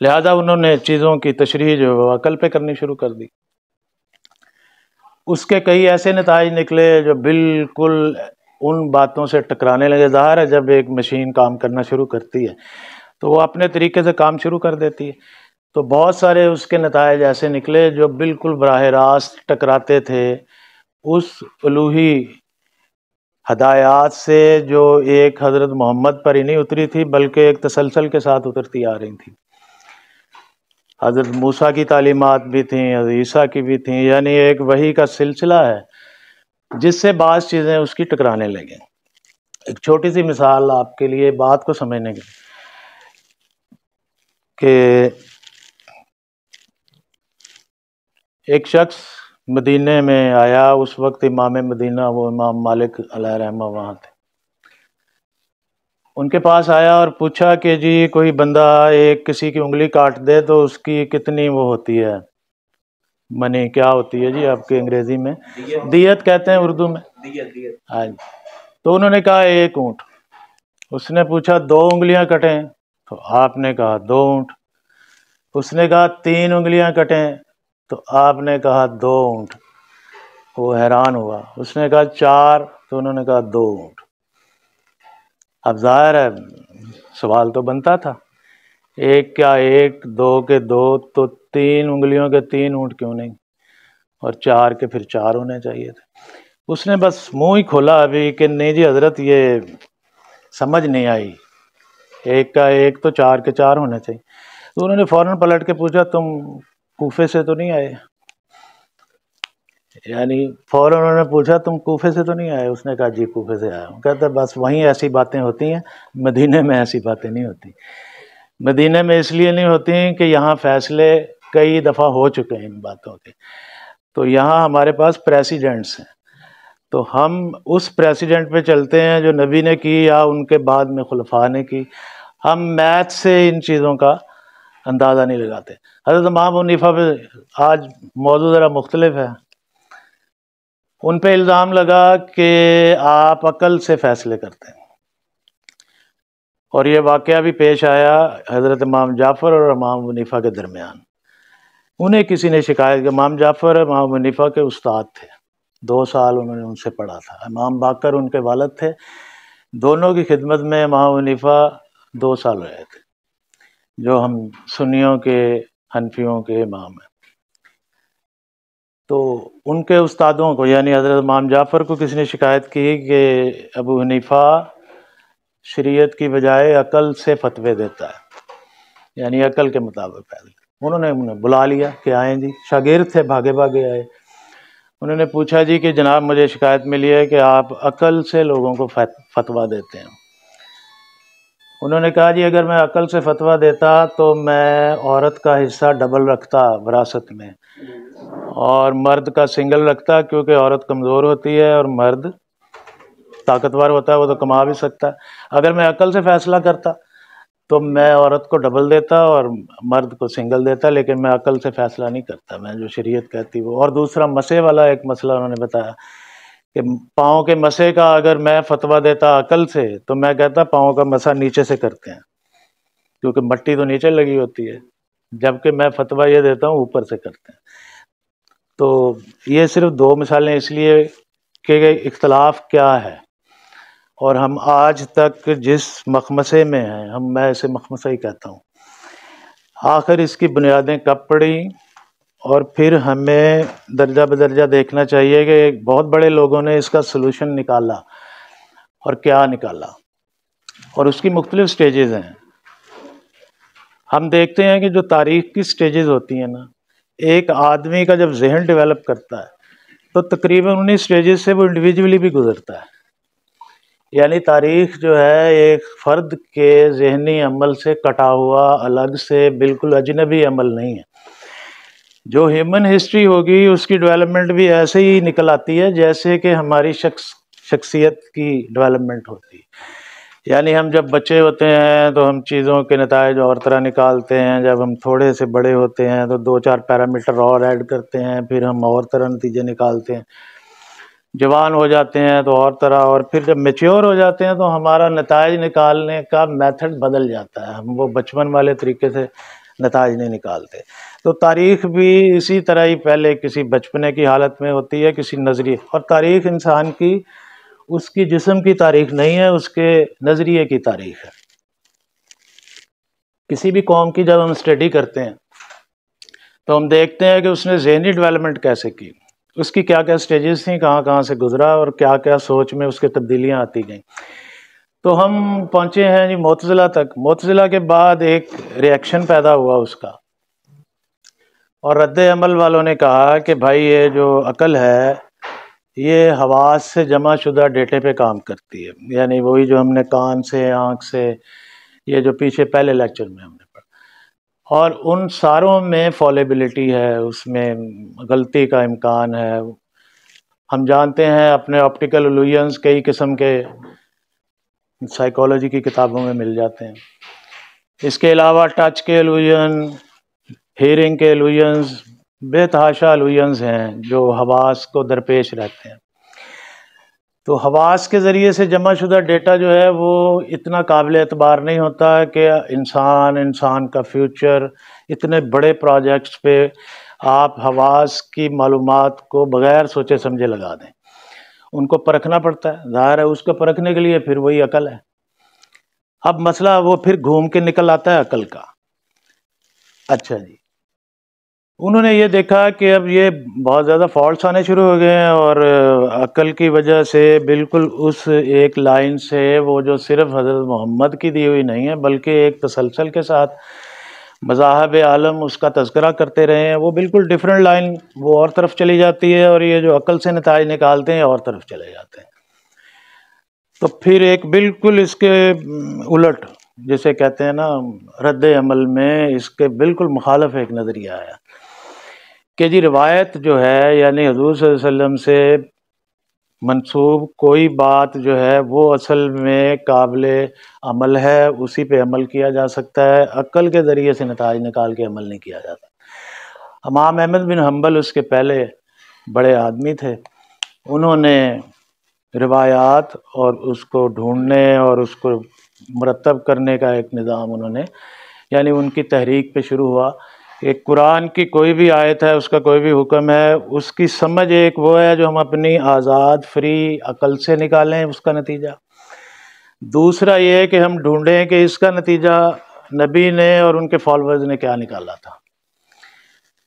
لہذا انہوں نے چیزوں کی تشریح جو ہے عقل پہ کرنی شروع کر دی. اس کے کئی ایسے نتائج نکلے جو بالکل ان باتوں سے ٹکرانے لگے. ظاہر ہے جب ایک مشین کام کرنا شروع کرتی ہے تو وہ اپنے طریقے سے کام شروع کر دیتی ہے. تو بہت سارے اس کے نتائج ایسے نکلے جو بالکل براہ راست ٹکراتے تھے اس الوہی ہدایات سے جو ایک حضرت محمد پر ہی نہیں اتری تھی بلکہ ایک تسلسل کے ساتھ اترتی آ رہی تھی. حضرت موسیٰ کی تعلیمات بھی تھیں، حضرت عیسیٰ کی بھی تھیں، یعنی ایک وحی کا سلسلہ ہے جس سے بعض چیزیں اس کی ٹکرانے لگیں. ایک چھوٹی سی مثال آپ کے لیے بات کو سمجھنے کے کہ ایک شخص مدینے میں آیا. اس وقت امام مدینہ وہ امام مالک علیہ رحمہ وہاں تھے. ان کے پاس آیا اور پوچھا کہ جی کوئی بندہ ایک کسی کی انگلی کاٹ دے تو اس کی کتنی وہ ہوتی ہے منی کیا ہوتی ہے جی آپ کے انگریزی میں؟ دیت کہتے ہیں اردو میں. ہاں جی. تو انہوں نے کہا 1 اونٹ. اس نے پوچھا 2 انگلیاں کٹیں تو آپ نے کہا 2 اونٹ. اس نے کہا 3 انگلیاں کٹیں تو آپ نے کہا 2 اونٹ. وہ حیران ہوا. اس نے کہا 4 تو انہوں نے کہا 2 اونٹ. اب ظاہر ہے سوال تو بنتا تھا 1 کیا 1 2 کے 2 تو 3 انگلیوں کے 3 اونٹ کیوں نہیں اور 4 کے پھر 4 ہونے چاہیے تھے. اس نے بس منہ ہی کھولا ابھی کہ نہیں جی حضرت یہ سمجھ نہیں آئی 1 کا 1 تو 4 کے 4 ہونے چاہیے. تو انہوں نے فوراً پلٹ کے پوچھا تم کوفے سے تو نہیں آئے؟ یعنی فوراً انہوں نے پوچھا تم کوفے سے تو نہیں آئے؟ اس نے کہا جی کوفے سے آیا ہوں. کہتا بس وہیں ایسی باتیں ہوتی ہیں، مدینے میں ایسی باتیں نہیں ہوتی. مدینے میں اس لیے نہیں ہوتی کہ یہاں فیصلے کئی دفعہ ہو چکے ہیں ان باتوں کے. تو یہاں ہمارے پاس پریسیڈنٹس ہیں تو ہم اس پریسیڈنٹ پہ چلتے ہیں جو نبی نے کی یا ان کے بعد میں خلفاء نے کی. ہم میتھ سے ان چیزوں کا اندازہ نہیں لگاتے. حضرت امام ابو حنیفہ پہ آج موضوع ذرا مختلف ہے. ان پہ الزام لگا کہ آپ عقل سے فیصلے کرتے ہیں اور یہ واقعہ بھی پیش آیا حضرت امام جعفر اور امام ابو حنیفہ کے درمیان. انہیں کسی نے شکایت کہ امام جعفر امام ابو حنیفہ کے استاد تھے، 2 سال انہوں نے ان سے پڑھا تھا. امام باقر ان کے والد تھے. دونوں کی خدمت میں امام ابو حنیفہ 2 سال رہے تھے جو ہم سنیوں کے حنفیوں کے امام ہیں. تو ان کے استادوں کو یعنی حضرت امام جعفر کو کسی نے شکایت کی کہ ابو حنیفہ شریعت کی بجائے عقل سے فتوے دیتا ہے، یعنی عقل کے مطابق فیصلے. انہوں نے انہیں بلا لیا کہ آئیں جی. شاگرد تھے بھاگے بھاگے آئے. انہوں نے پوچھا جی کہ جناب مجھے شکایت ملی ہے کہ آپ عقل سے لوگوں کو فتویٰ دیتے ہیں. انہوں نے کہا جی اگر میں عقل سے فتویٰ دیتا تو میں عورت کا حصہ ڈبل رکھتا وراثت میں اور مرد کا سنگل رکھتا کیونکہ عورت کمزور ہوتی ہے اور مرد طاقتور ہوتا ہے، وہ تو کما بھی سکتا ہے. اگر میں عقل سے فیصلہ کرتا تو میں عورت کو ڈبل دیتا اور مرد کو سنگل دیتا، لیکن میں عقل سے فیصلہ نہیں کرتا، میں جو شریعت کہتی وہ. اور دوسرا مسے والا ایک مسئلہ انہوں نے بتایا کہ پاؤں کے مسے کا اگر میں فتویٰ دیتا عقل سے تو میں کہتا پاؤں کا مسا نیچے سے کرتے ہیں کیونکہ مٹی تو نیچے لگی ہوتی ہے، جبکہ میں فتویٰ یہ دیتا ہوں اوپر سے کرتے ہیں. تو یہ صرف 2 مثالیں اس لیے کہ اختلاف کیا ہے. اور ہم آج تک جس مخمسے میں ہیں، میں اسے مخمسہ ہی کہتا ہوں، آخر اس کی بنیادیں کب پڑیں اور پھر ہمیں درجہ بدرجہ دیکھنا چاہیے کہ بہت بڑے لوگوں نے اس کا سلوشن نکالا اور کیا نکالا اور اس کی مختلف سٹیجز ہیں. ہم دیکھتے ہیں کہ جو تاریخ کی سٹیجز ہوتی ہیں نا، ایک آدمی کا جب ذہن ڈیولپ کرتا ہے تو تقریباً انہیں سٹیجز سے وہ انڈیویجولی بھی گزرتا ہے. یعنی تاریخ جو ہے ایک فرد کے ذہنی عمل سے کٹا ہوا الگ سے بالکل اجنبی عمل نہیں ہے. جو ہیومن ہسٹری ہوگی اس کی ڈیولپمنٹ بھی ایسے ہی نکل آتی ہے جیسے کہ ہماری شخصیت کی ڈیولپمنٹ ہوتی ہے. یعنی ہم جب بچے ہوتے ہیں تو ہم چیزوں کے نتائج اور طرح نکالتے ہیں، جب ہم تھوڑے سے بڑے ہوتے ہیں تو 2-4 پیرامیٹر اور ایڈ کرتے ہیں، پھر ہم اور طرح نتیجے نکالتے ہیں. جوان ہو جاتے ہیں تو اور طرح، اور پھر جب میچیور ہو جاتے ہیں تو ہمارا نتائج نکالنے کا میتھڈ بدل جاتا ہے. ہم وہ بچپن والے طریقے سے نتائج نہیں نکالتے۔ تو تاریخ بھی اسی طرح ہی پہلے کسی بچپنے کی حالت میں ہوتی ہے، کسی نظریے، اور تاریخ انسان کی اس کی جسم کی تاریخ نہیں ہے، اس کے نظریے کی تاریخ ہے۔ کسی بھی قوم کی جب ہم اسٹڈی کرتے ہیں تو ہم دیکھتے ہیں کہ اس نے ذہنی ڈیولپمنٹ کیسے کی، اس کی کیا کیا سٹیجز تھیں، کہاں کہاں سے گزرا، اور کیا کیا سوچ میں اس کے تبدیلیاں آتی گئیں۔ تو ہم پہنچے ہیں جی معتزلہ تک۔ معتزلہ کے بعد ایک ریئیکشن پیدا ہوا اس کا، اور رد عمل والوں نے کہا کہ بھائی یہ جو عقل ہے یہ حواس سے جمع شدہ ڈیٹے پہ کام کرتی ہے، یعنی وہی جو ہم نے کان سے، آنکھ سے، یہ جو پیچھے پہلے لیکچر میں ہم نے پڑھا، اور ان ساروں میں فالیبلٹی ہے، اس میں غلطی کا امکان ہے۔ ہم جانتے ہیں اپنے آپٹیکل الوژنز کئی قسم کے سائیکالوجی کی کتابوں میں مل جاتے ہیں۔ اس کے علاوہ ٹچ کے الوژن، ہیئرنگ کے الوژنز، بے تحاشا الوژنز ہیں جو حواس کو درپیش رہتے ہیں۔ تو حواس کے ذریعے سے جمع شدہ ڈیٹا جو ہے وہ اتنا قابل اعتبار نہیں ہوتا کہ انسان کا فیوچر، اتنے بڑے پروجیکٹس پہ آپ حواس کی معلومات کو بغیر سوچے سمجھے لگا دیں۔ ان کو پرکھنا پڑتا ہے، ظاہر ہے اس کو پرکھنے کے لیے پھر وہی عقل ہے۔ اب مسئلہ وہ پھر گھوم کے نکل آتا ہے عقل کا۔ اچھا جی، انہوں نے یہ دیکھا کہ اب یہ بہت زیادہ فالٹس آنے شروع ہو گئے ہیں، اور عقل کی وجہ سے بالکل اس ایک لائن سے، وہ جو صرف حضرت محمد کی دی ہوئی نہیں ہے بلکہ ایک تسلسل کے ساتھ مذاہب عالم اس کا تذکرہ کرتے رہے ہیں، وہ بالکل ڈیفرنٹ لائن وہ اور طرف چلی جاتی ہے، اور یہ جو عقل سے نتائج نکالتے ہیں اور طرف چلے جاتے ہیں۔ تو پھر ایک بالکل اس کے الٹ، جسے کہتے ہیں نا رد عمل میں، اس کے بالکل مخالف ایک نظریہ آیا کہ جی روایت جو ہے، یعنی حضور صلی اللہ علیہ وسلم سے منسوب کوئی بات جو ہے وہ اصل میں قابل عمل ہے، اسی پہ عمل کیا جا سکتا ہے، عقل کے ذریعے سے نتائج نکال کے عمل نہیں کیا جاتا۔ امام احمد بن حنبل اس کے پہلے بڑے آدمی تھے، انہوں نے روایات اور اس کو ڈھونڈنے اور اس کو مرتب کرنے کا ایک نظام انہوں نے، یعنی ان کی تحریک پہ شروع ہوا کہ قرآن کی کوئی بھی آیت ہے، اس کا کوئی بھی حکم ہے، اس کی سمجھ ایک وہ ہے جو ہم اپنی آزاد فری عقل سے نکالیں اس کا نتیجہ، دوسرا یہ ہے کہ ہم ڈھونڈیں کہ اس کا نتیجہ نبی نے اور ان کے فالوورز نے کیا نکالا تھا۔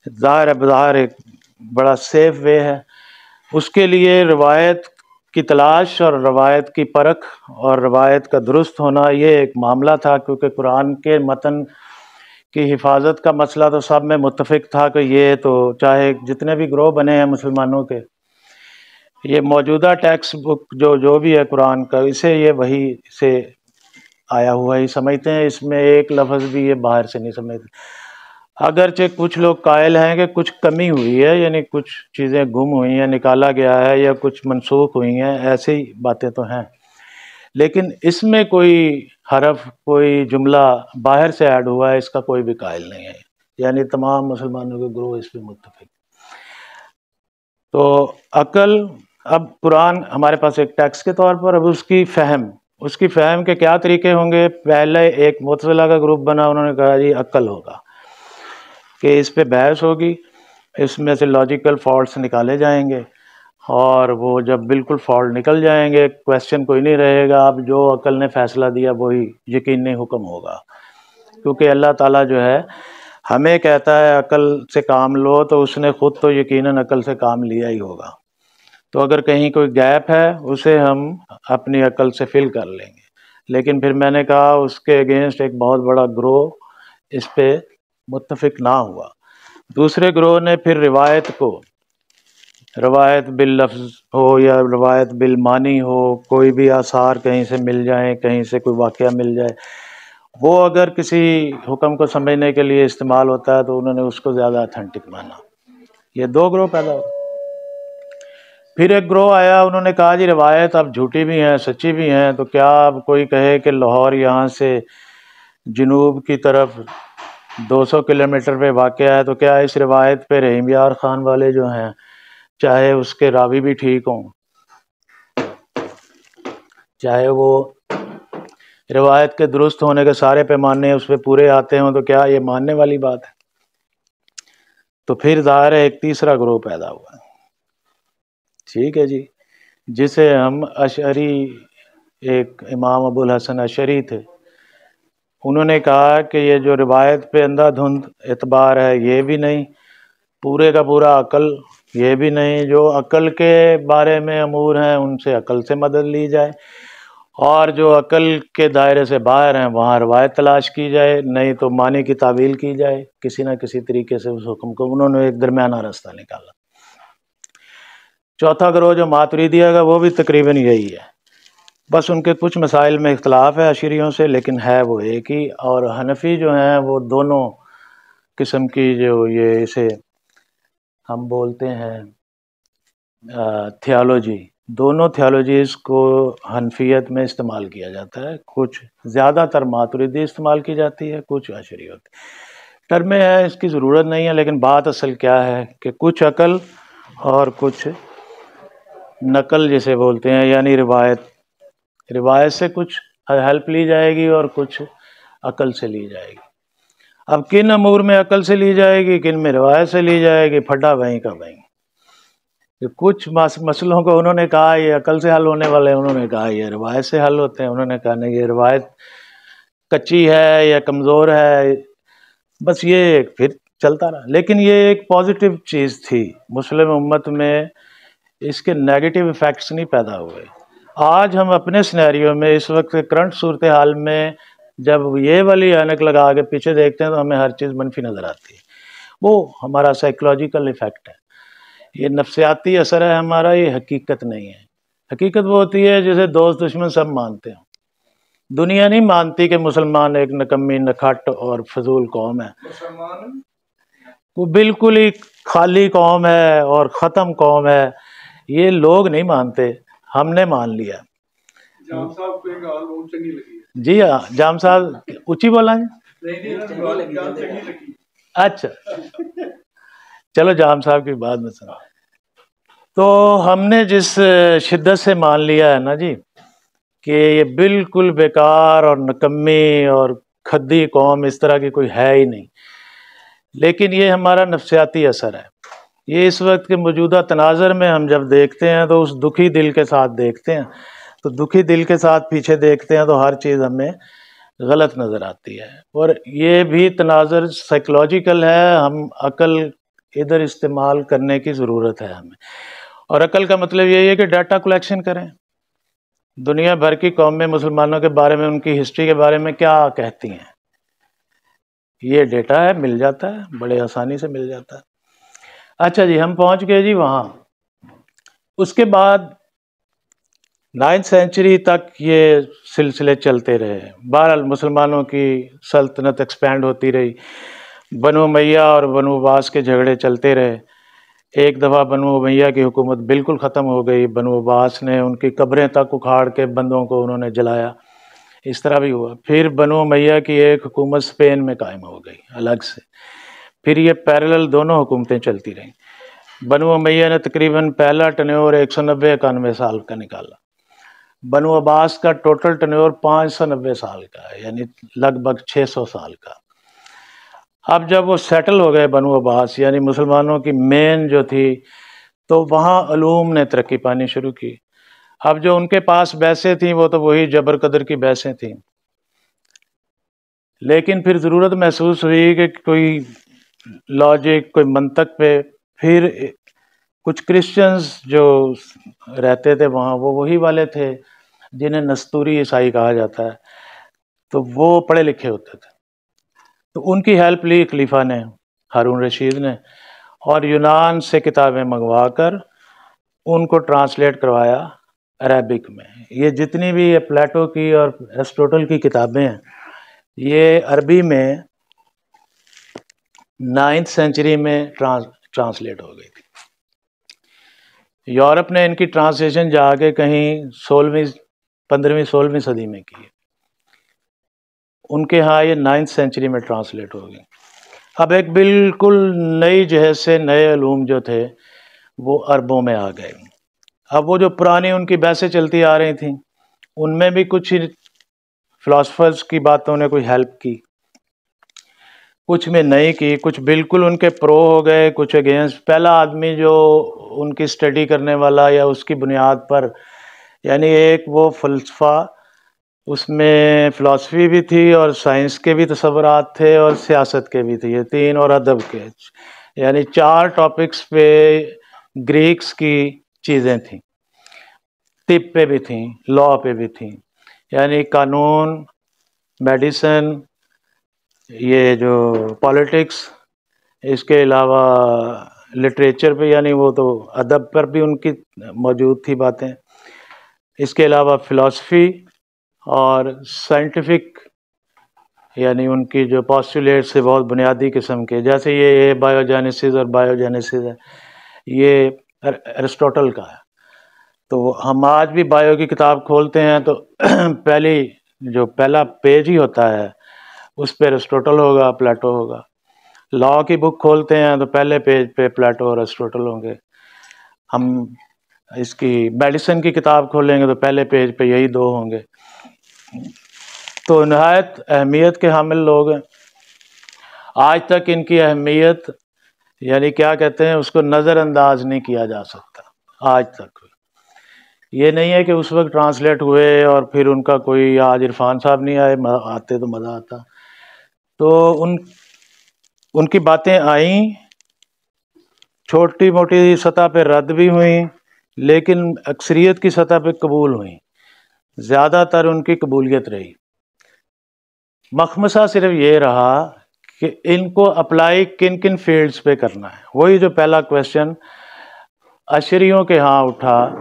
ظاہر ہے بظاہر ایک بڑا سیف وے ہے۔ اس کے لیے روایت کی تلاش اور روایت کی پرکھ اور روایت کا درست ہونا یہ ایک معاملہ تھا، کیونکہ قرآن کے متن کی حفاظت کا مسئلہ تو سب میں متفق تھا کہ یہ تو چاہے جتنے بھی گروہ بنے ہیں مسلمانوں کے، یہ موجودہ ٹیکسٹ بک جو بھی ہے قرآن کا، اسے یہ وحی سے آیا ہوا ہی سمجھتے ہیں، اس میں ایک لفظ بھی یہ باہر سے نہیں سمجھتے۔ اگرچہ کچھ لوگ قائل ہیں کہ کچھ کمی ہوئی ہے، یعنی کچھ چیزیں گم ہوئی ہیں، نکالا گیا ہے، یا کچھ منسوخ ہوئی ہیں، ایسی باتیں تو ہیں، لیکن اس میں کوئی حرف، کوئی جملہ باہر سے ایڈ ہوا ہے، اس کا کوئی بھی قائل نہیں ہے، یعنی تمام مسلمانوں کے گروہ اس پہ متفق۔ تو عقل، اب قرآن ہمارے پاس ایک ٹیکسٹ کے طور پر، اب اس کی فہم کے کیا طریقے ہوں گے؟ پہلے ایک معتزلہ کا گروپ بنا، انہوں نے کہا جی عقل ہوگا، کہ اس پہ بحث ہوگی، اس میں سے لاجیکل فالٹس نکالے جائیں گے، اور وہ جب بالکل فالٹ نکل جائیں گے، کویسچن کوئی نہیں رہے گا، اب جو عقل نے فیصلہ دیا وہی یقینی حکم ہوگا، کیونکہ اللہ تعالیٰ جو ہے ہمیں کہتا ہے عقل سے کام لو، تو اس نے خود تو یقیناً عقل سے کام لیا ہی ہوگا، تو اگر کہیں کوئی گیپ ہے اسے ہم اپنی عقل سے فل کر لیں گے۔ لیکن پھر میں نے کہا اس کے اگینسٹ ایک بہت بڑا گروہ اس پہ متفق نہ ہوا۔ دوسرے گروہ نے پھر روایت باللفظ ہو یا روایت بالمعنی ہو، کوئی بھی آثار کہیں سے مل جائیں، کہیں سے کوئی واقعہ مل جائے، وہ اگر کسی حکم کو سمجھنے کے لیے استعمال ہوتا ہے تو انہوں نے اس کو زیادہ اتھینٹک مانا۔ یہ دو گروہ پیدا ہوئے۔ پھر ایک گروہ آیا، انہوں نے کہا جی روایت اب جھوٹی بھی ہیں، سچی بھی ہیں، تو کیا اب کوئی کہے کہ لاہور یہاں سے جنوب کی طرف 200 کلومیٹر پہ واقع ہے، تو کیا اس روایت پہ رحیم یار خان والے جو ہیں، چاہے اس کے راوی بھی ٹھیک ہوں، چاہے وہ روایت کے درست ہونے کے سارے پیمانے اس پہ پورے آتے ہوں تو کیا یہ ماننے والی بات ہے؟ تو پھر ظاہر ہے ایک تیسرا گروہ پیدا ہوا، ٹھیک ہے جی، جسے ہم اشعری، ایک امام ابو الحسن اشعری تھے، انہوں نے کہا کہ یہ جو روایت پہ اندھا دھند اعتبار ہے یہ بھی نہیں، پورے کا پورا عقل یہ بھی نہیں، جو عقل کے بارے میں امور ہیں ان سے عقل سے مدد لی جائے، اور جو عقل کے دائرے سے باہر ہیں وہاں روایت تلاش کی جائے، نہیں تو معنی کی تعویل کی جائے کسی نہ کسی طریقے سے اس حکم کو۔ انہوں نے ایک درمیانہ راستہ نکالا۔ چوتھا گروہ جو ماتریدیہ کا، وہ بھی تقریباً یہی ہے، بس ان کے کچھ مسائل میں اختلاف ہے اشعریوں سے، لیکن ہے وہ ایک ہی۔ اور حنفی جو ہیں وہ دونوں قسم کی، جو یہ اسے ہم بولتے ہیں تھیالوجی، دونوں تھیالوجیز کو حنفیت میں استعمال کیا جاتا ہے، کچھ زیادہ تر ماتریدی استعمال کی جاتی ہے، کچھ اشعری ہوتی ہے۔ ٹرمیں ہے، اس کی ضرورت نہیں ہے، لیکن بات اصل کیا ہے کہ کچھ عقل اور کچھ نقل جسے بولتے ہیں، یعنی روایت سے کچھ ہیلپ لی جائے گی اور کچھ عقل سے لی جائے گی۔ اب کن امور میں عقل سے لی جائے گی، کن میں روایت سے لی جائے گی، پھڈا وہیں کا وہیں۔ کچھ مسئلوں کو انہوں نے کہا یہ عقل سے حل ہونے والے ہیں، انہوں نے کہا یہ روایت سے حل ہوتے ہیں، انہوں نے کہا نہیں یہ روایت کچی ہے یا کمزور ہے، بس یہ پھر چلتا رہا۔ لیکن یہ ایک پازیٹیو چیز تھی مسلم امت میں، اس کے نیگیٹو ایفیکٹس نہیں پیدا ہوئے۔ آج ہم اپنے سینیریو میں اس وقت کرنٹ صورتحال میں جب یہ والی اینک لگا کے پیچھے دیکھتے ہیں تو ہمیں ہر چیز منفی نظر آتی ہے، وہ ہمارا سائیکولوجیکل ایفیکٹ ہے، یہ نفسیاتی اثر ہے ہمارا، یہ حقیقت نہیں ہے۔ حقیقت وہ ہوتی ہے جسے دوست دشمن سب مانتے ہیں۔ دنیا نہیں مانتی کہ مسلمان ایک نکمی نکھٹ اور فضول قوم ہے، وہ بالکل ہی خالی قوم ہے اور ختم قوم ہے، یہ لوگ نہیں مانتے، ہم نے مان لیا۔ جام صاحب کو ایک گال بہت چنگی لگی ہے۔ جی ہاں، جام صاحب اونچی بولا ہے؟ اچھا چلو جام صاحب کی بات میں سنا۔ تو ہم نے جس شدت سے مان لیا ہے نا جی کہ یہ بالکل بیکار اور نکمی اور کھدی قوم، اس طرح کی کوئی ہے ہی نہیں، لیکن یہ ہمارا نفسیاتی اثر ہے۔ یہ اس وقت کے موجودہ تناظر میں ہم جب دیکھتے ہیں تو اس دکھی دل کے ساتھ دیکھتے ہیں، تو دکھی دل کے ساتھ پیچھے دیکھتے ہیں تو ہر چیز ہمیں غلط نظر آتی ہے، اور یہ بھی تناظر سائیکولوجیکل ہے، ہم عقل ادھر استعمال کرنے کی ضرورت ہے ہمیں۔ اور عقل کا مطلب یہی ہے کہ ڈیٹا کلیکشن کریں، دنیا بھر کی قومیں مسلمانوں کے بارے میں، ان کی ہسٹری کے بارے میں کیا کہتی ہیں، یہ ڈیٹا ہے، مل جاتا ہے، بڑے آسانی سے مل جاتا ہے۔ اچھا جی، ہم پہنچ گئے جی وہاں۔ اس کے بعد 9ویں سینچری تک یہ سلسلے چلتے رہے، بہرحال مسلمانوں کی سلطنت ایکسپینڈ ہوتی رہی، بنو امیہ اور بنو عباس کے جھگڑے چلتے رہے۔ ایک دفعہ بنو امیہ کی حکومت بالکل ختم ہو گئی، بنو عباس نے ان کی قبریں تک اکھاڑ کے بندوں کو انہوں نے جلایا، اس طرح بھی ہوا۔ پھر بنو امیہ کی ایک حکومت اسپین میں قائم ہو گئی الگ سے، پھر یہ پیرلل دونوں حکومتیں چلتی رہیں۔ بنو امیہ نے تقریباً پہلا ٹنیور 190-91 سال کا نکالا، بنو عباس کا ٹوٹل ٹنیور 590 سال کا ہے، یعنی لگ بھگ 600 سال کا۔ اب جب وہ سیٹل ہو گئے بنو عباس، یعنی مسلمانوں کی مین جو تھی، تو وہاں علوم نے ترقی پانی شروع کی۔ اب جو ان کے پاس بحثیں تھیں وہ تو وہی جبر قدر کی بحثیں تھیں، لیکن پھر ضرورت محسوس ہوئی کہ کوئی لاجک، کوئی منطق پہ، پھر کچھ کرسچنز جو رہتے تھے وہاں، وہ وہی والے تھے جنہیں نستوری عیسائی کہا جاتا ہے، تو وہ پڑھے لکھے ہوتے تھے، تو ان کی ہیلپ لی خلیفہ نے، ہارون رشید نے، اور یونان سے کتابیں منگوا کر ان کو ٹرانسلیٹ کروایا عربک میں۔ یہ جتنی بھی پلیٹو کی اور ایرسٹوٹل کی کتابیں ہیں یہ عربی میں 9ویں سینچری میں ٹرانسلیٹ ہو گئی تھی۔ یورپ نے ان کی ٹرانسلیشن جا کے کہیں 15ویں 16ویں صدی میں کی، ان کے ہاں یہ 9ویں سینچری میں ٹرانسلیٹ ہو گئی۔ اب ایک بالکل نئی جہت سے نئے علوم جو تھے وہ عربوں میں آ گئے۔ اب وہ جو پرانی ان کی بحثیں چلتی آ رہی تھیں ان میں بھی کچھ فلاسفرز کی باتوں نے کوئی ہیلپ کی، کچھ میں نہیں کی، کچھ بالکل ان کے پرو ہو گئے، کچھ اگینسٹ۔ پہلا آدمی جو ان کی اسٹڈی کرنے والا یا اس کی بنیاد پر، یعنی ایک وہ فلسفہ، اس میں فلاسفی بھی تھی اور سائنس کے بھی تصورات تھے اور سیاست کے بھی تھے، یہ تین، اور ادب کے، یعنی 4 ٹاپکس پہ گریکس کی چیزیں تھیں، طب پہ بھی تھیں، لاء پہ بھی تھیں، یعنی قانون، میڈیسن، یہ جو پالیٹکس، اس کے علاوہ لٹریچر پہ، یعنی وہ تو ادب پر بھی ان کی موجود تھی باتیں، اس کے علاوہ فلاسفی اور سائنٹیفک، یعنی ان کی جو پاسٹولیٹس سے بہت بنیادی قسم کے، جیسے یہ بایوجینیسس اور بایوجینیسس ہے، یہ ارسطوٹل کا ہے۔ تو ہم آج بھی بایو کی کتاب کھولتے ہیں تو پہلا پیج ہی ہوتا ہے اس پہ ارسطوٹل ہوگا، پلیٹو ہوگا۔ لاء کی بک کھولتے ہیں تو پہلے پیج پہ پلیٹو اور ارسطوٹل ہوں گے۔ ہم اس کی میڈیسن کی کتاب کھولیں گے تو پہلے پیج پہ یہی 2 ہوں گے۔ تو نہایت اہمیت کے حامل لوگ ہیں۔ آج تک ان کی اہمیت، یعنی کیا کہتے ہیں اس کو، نظر انداز نہیں کیا جا سکتا آج تک۔ یہ نہیں ہے کہ اس وقت ٹرانسلیٹ ہوئے اور پھر ان کا کوئی، آج عرفان صاحب نہیں آئے، آتے تو مزہ آتا۔ تو ان کی باتیں آئیں، چھوٹی موٹی سطح پہ رد بھی ہوئیں، لیکن اکثریت کی سطح پہ قبول ہوئیں، زیادہ تر ان کی قبولیت رہی۔ مخمصہ صرف یہ رہا کہ ان کو اپلائی کن کن فیلڈز پہ کرنا ہے۔ وہی جو پہلا کویسچن اشریوں کے ہاں اٹھا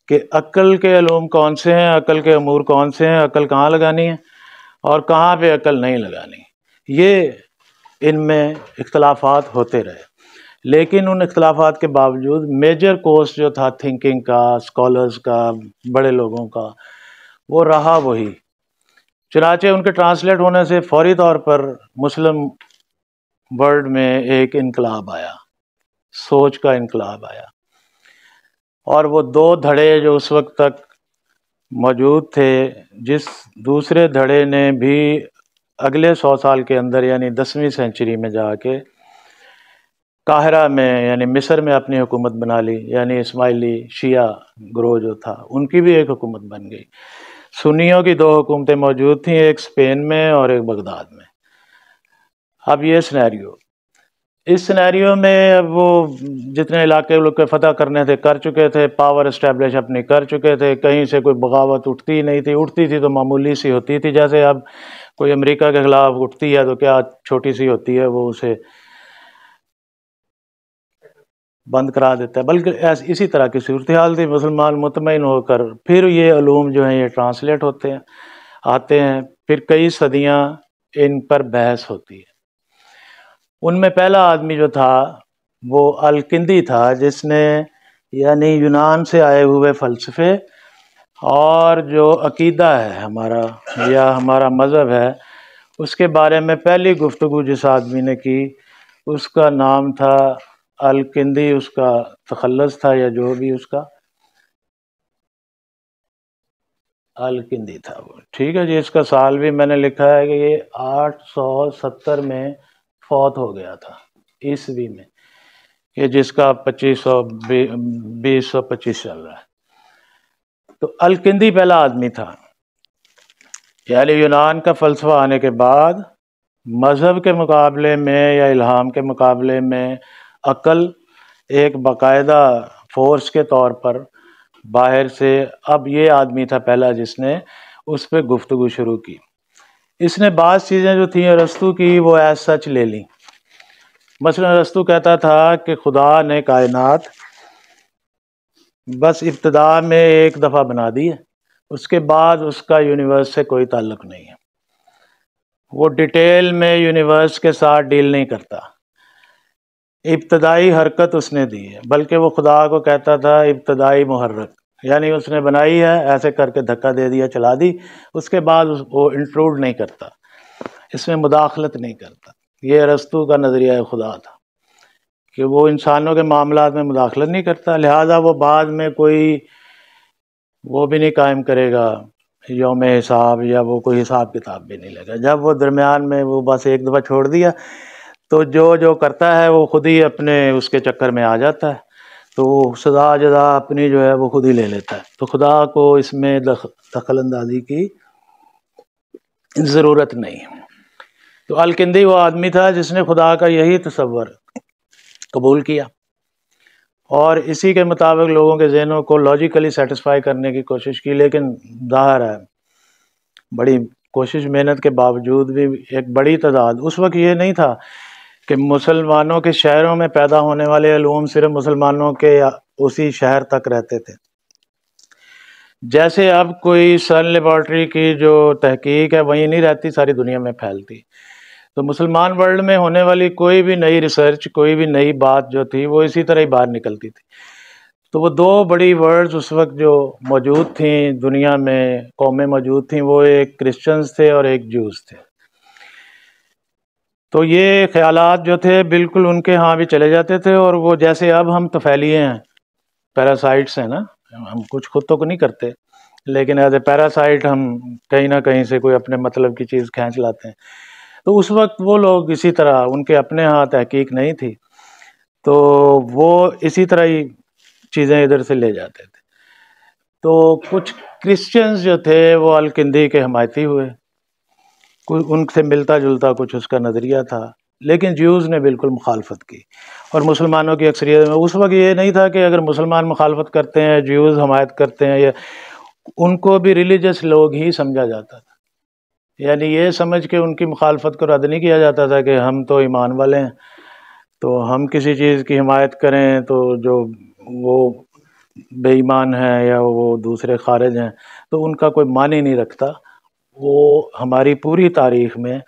کہ عقل کے علوم کون سے ہیں، عقل کے امور کون سے ہیں، عقل کہاں لگانی ہے اور کہاں پہ عقل نہیں لگانی، یہ ان میں اختلافات ہوتے رہے۔ لیکن ان اختلافات کے باوجود میجر کورس جو تھا تھنکنگ کا، اسکالرز کا، بڑے لوگوں کا، وہ رہا وہی۔ چنانچہ ان کے ٹرانسلیٹ ہونے سے فوری طور پر مسلم ورلڈ میں ایک انقلاب آیا، سوچ کا انقلاب آیا، اور وہ 2 دھڑے جو اس وقت تک موجود تھے، جس دوسرے دھڑے نے بھی اگلے 100 سال کے اندر، یعنی 10ویں سینچری میں جا کے قاہرہ میں، یعنی مصر میں اپنی حکومت بنا لی، یعنی اسماعیلی شیعہ گروہ جو تھا ان کی بھی ایک حکومت بن گئی۔ سنیوں کی 2 حکومتیں موجود تھیں، ایک اسپین میں اور ایک بغداد میں۔ اب یہ سینیریو، اس سینیریو میں اب وہ جتنے علاقے لوگ کے فتح کرنے تھے کر چکے تھے، پاور اسٹیبلش اپنی کر چکے تھے، کہیں سے کوئی بغاوت اٹھتی نہیں تھی، اٹھتی تھی تو معمولی سی ہوتی تھی، جیسے اب کوئی امریکہ کے خلاف اٹھتی ہے تو کیا چھوٹی سی ہوتی ہے، وہ اسے بند کرا دیتا ہے، بلکہ اسی طرح کی صورتحال تھی۔ مسلمان مطمئن ہو کر پھر یہ علوم جو ہیں یہ ٹرانسلیٹ ہوتے ہیں، آتے ہیں، پھر کئی صدیاں ان پر بحث ہوتی ہے۔ ان میں پہلا آدمی جو تھا وہ الکندی تھا، جس نے یعنی یونان سے آئے ہوئے فلسفے اور جو عقیدہ ہے ہمارا یا ہمارا مذہب ہے، اس کے بارے میں پہلی گفتگو جس آدمی نے کی، اس کا نام تھا الکندی، اس کا تخلص تھا یا جو بھی اس کا، الکندی تھا وہ، ٹھیک ہے جی۔ اس کا سال بھی میں نے لکھا ہے کہ یہ 870 میں فوت ہو گیا تھا عیسوی میں، یہ جس کا 2025 چل رہا ہے۔ تو الکندی پہلا آدمی تھا، یعنی یونان کا فلسفہ آنے کے بعد مذہب کے مقابلے میں یا الہام کے مقابلے میں عقل ایک باقاعدہ فورس کے طور پر باہر سے، اب یہ آدمی تھا پہلا جس نے اس پہ گفتگو شروع کی۔ اس نے بعض چیزیں جو تھیں ارسطو کی وہ ایز سچ لے لیں۔ مثلا ارسطو کہتا تھا کہ خدا نے کائنات بس ابتدا میں ایک دفعہ بنا دی ہے، اس کے بعد اس کا یونیورس سے کوئی تعلق نہیں ہے، وہ ڈیٹیل میں یونیورس کے ساتھ ڈیل نہیں کرتا، ابتدائی حرکت اس نے دی ہے، بلکہ وہ خدا کو کہتا تھا ابتدائی محرک، یعنی اس نے بنائی ہے، ایسے کر کے دھکا دے دیا، چلا دی، اس کے بعد وہ انٹروڈ نہیں کرتا، اس میں مداخلت نہیں کرتا۔ یہ ارسطو کا نظریہ خدا تھا کہ وہ انسانوں کے معاملات میں مداخلت نہیں کرتا، لہٰذا وہ بعد میں کوئی وہ بھی نہیں قائم کرے گا، یوم حساب یا وہ کوئی حساب کتاب بھی نہیں لگا. جب وہ درمیان میں وہ بس ایک دفعہ چھوڑ دیا تو جو کرتا ہے وہ خود ہی اپنے اس کے چکر میں آ جاتا ہے، تو سزا جزا اپنی جو ہے وہ خود ہی لے لیتا ہے. تو خدا کو اس میں دخل اندازی کی ضرورت نہیں. تو الکندی وہ آدمی تھا جس نے خدا کا یہی تصور قبول کیا اور اسی کے مطابق لوگوں کے ذہنوں کو لاجیکلی سیٹسفائی کرنے کی کوشش کی. لیکن ظاہر ہے بڑی کوشش محنت کے باوجود بھی ایک بڑی تعداد، اس وقت یہ نہیں تھا کہ مسلمانوں کے شہروں میں پیدا ہونے والے علوم صرف مسلمانوں کے اسی شہر تک رہتے تھے. جیسے اب کوئی سن لیبارٹری کی جو تحقیق ہے وہیں نہیں رہتی، ساری دنیا میں پھیلتی. تو مسلمان ورلڈ میں ہونے والی کوئی بھی نئی ریسرچ، کوئی بھی نئی بات جو تھی وہ اسی طرح ہی باہر نکلتی تھی. تو وہ دو بڑی ورڈز اس وقت جو موجود تھیں دنیا میں، قومیں موجود تھیں، وہ ایک کرسچنز تھے اور ایک جوز تھے. تو یہ خیالات جو تھے بالکل ان کے ہاں بھی چلے جاتے تھے، اور وہ جیسے اب ہم طفیلیے ہیں، پیراسائٹس ہیں نا، ہم کچھ خود تو نہیں کرتے لیکن ایز اے پیراسائٹ ہم کہیں نہ کہیں سے کوئی اپنے مطلب کی چیز کھینچ لاتے ہیں. تو اس وقت وہ لوگ اسی طرح، ان کے اپنے ہاں تحقیق نہیں تھی تو وہ اسی طرح ہی چیزیں ادھر سے لے جاتے تھے. تو کچھ کرسچنز جو تھے وہ الکندی کے حمایتی ہوئے، کوئی ان سے ملتا جلتا کچھ اس کا نظریہ تھا، لیکن جیوز نے بالکل مخالفت کی. اور مسلمانوں کی اکثریت میں اس وقت یہ نہیں تھا کہ اگر مسلمان مخالفت کرتے ہیں، جیوز حمایت کرتے ہیں، یا ان کو بھی ریلیجس لوگ ہی سمجھا جاتا تھا. یعنی یہ سمجھ کے ان کی مخالفت کو رد نہیں کیا جاتا تھا کہ ہم تو ایمان والے ہیں، تو ہم کسی چیز کی حمایت کریں تو جو وہ بے ایمان ہیں یا وہ دوسرے خارج ہیں تو ان کا کوئی معنی نہیں رکھتا. وہ ہماری پوری تاریخ میں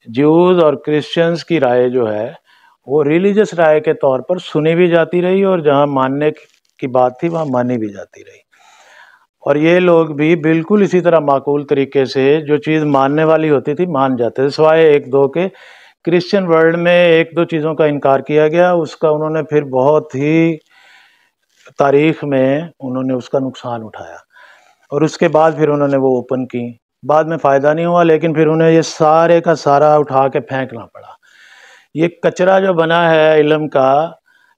جیوز اور کرسچنز کی رائے جو ہے وہ ریلیجس رائے کے طور پر سنی بھی جاتی رہی، اور جہاں ماننے کی بات تھی وہاں مانی بھی جاتی رہی. اور یہ لوگ بھی بالکل اسی طرح معقول طریقے سے جو چیز ماننے والی ہوتی تھی مان جاتے تھے، سوائے ایک دو کے. کرسچن ورلڈ میں ایک دو چیزوں کا انکار کیا گیا، اس کا انہوں نے پھر بہت ہی تاریخ میں انہوں نے اس کا نقصان اٹھایا، اور اس کے بعد پھر انہوں نے وہ اوپن کی. بعد میں فائدہ نہیں ہوا، لیکن پھر انہیں یہ سارے کا سارا اٹھا کے پھینکنا پڑا. یہ کچرا جو بنا ہے علم کا،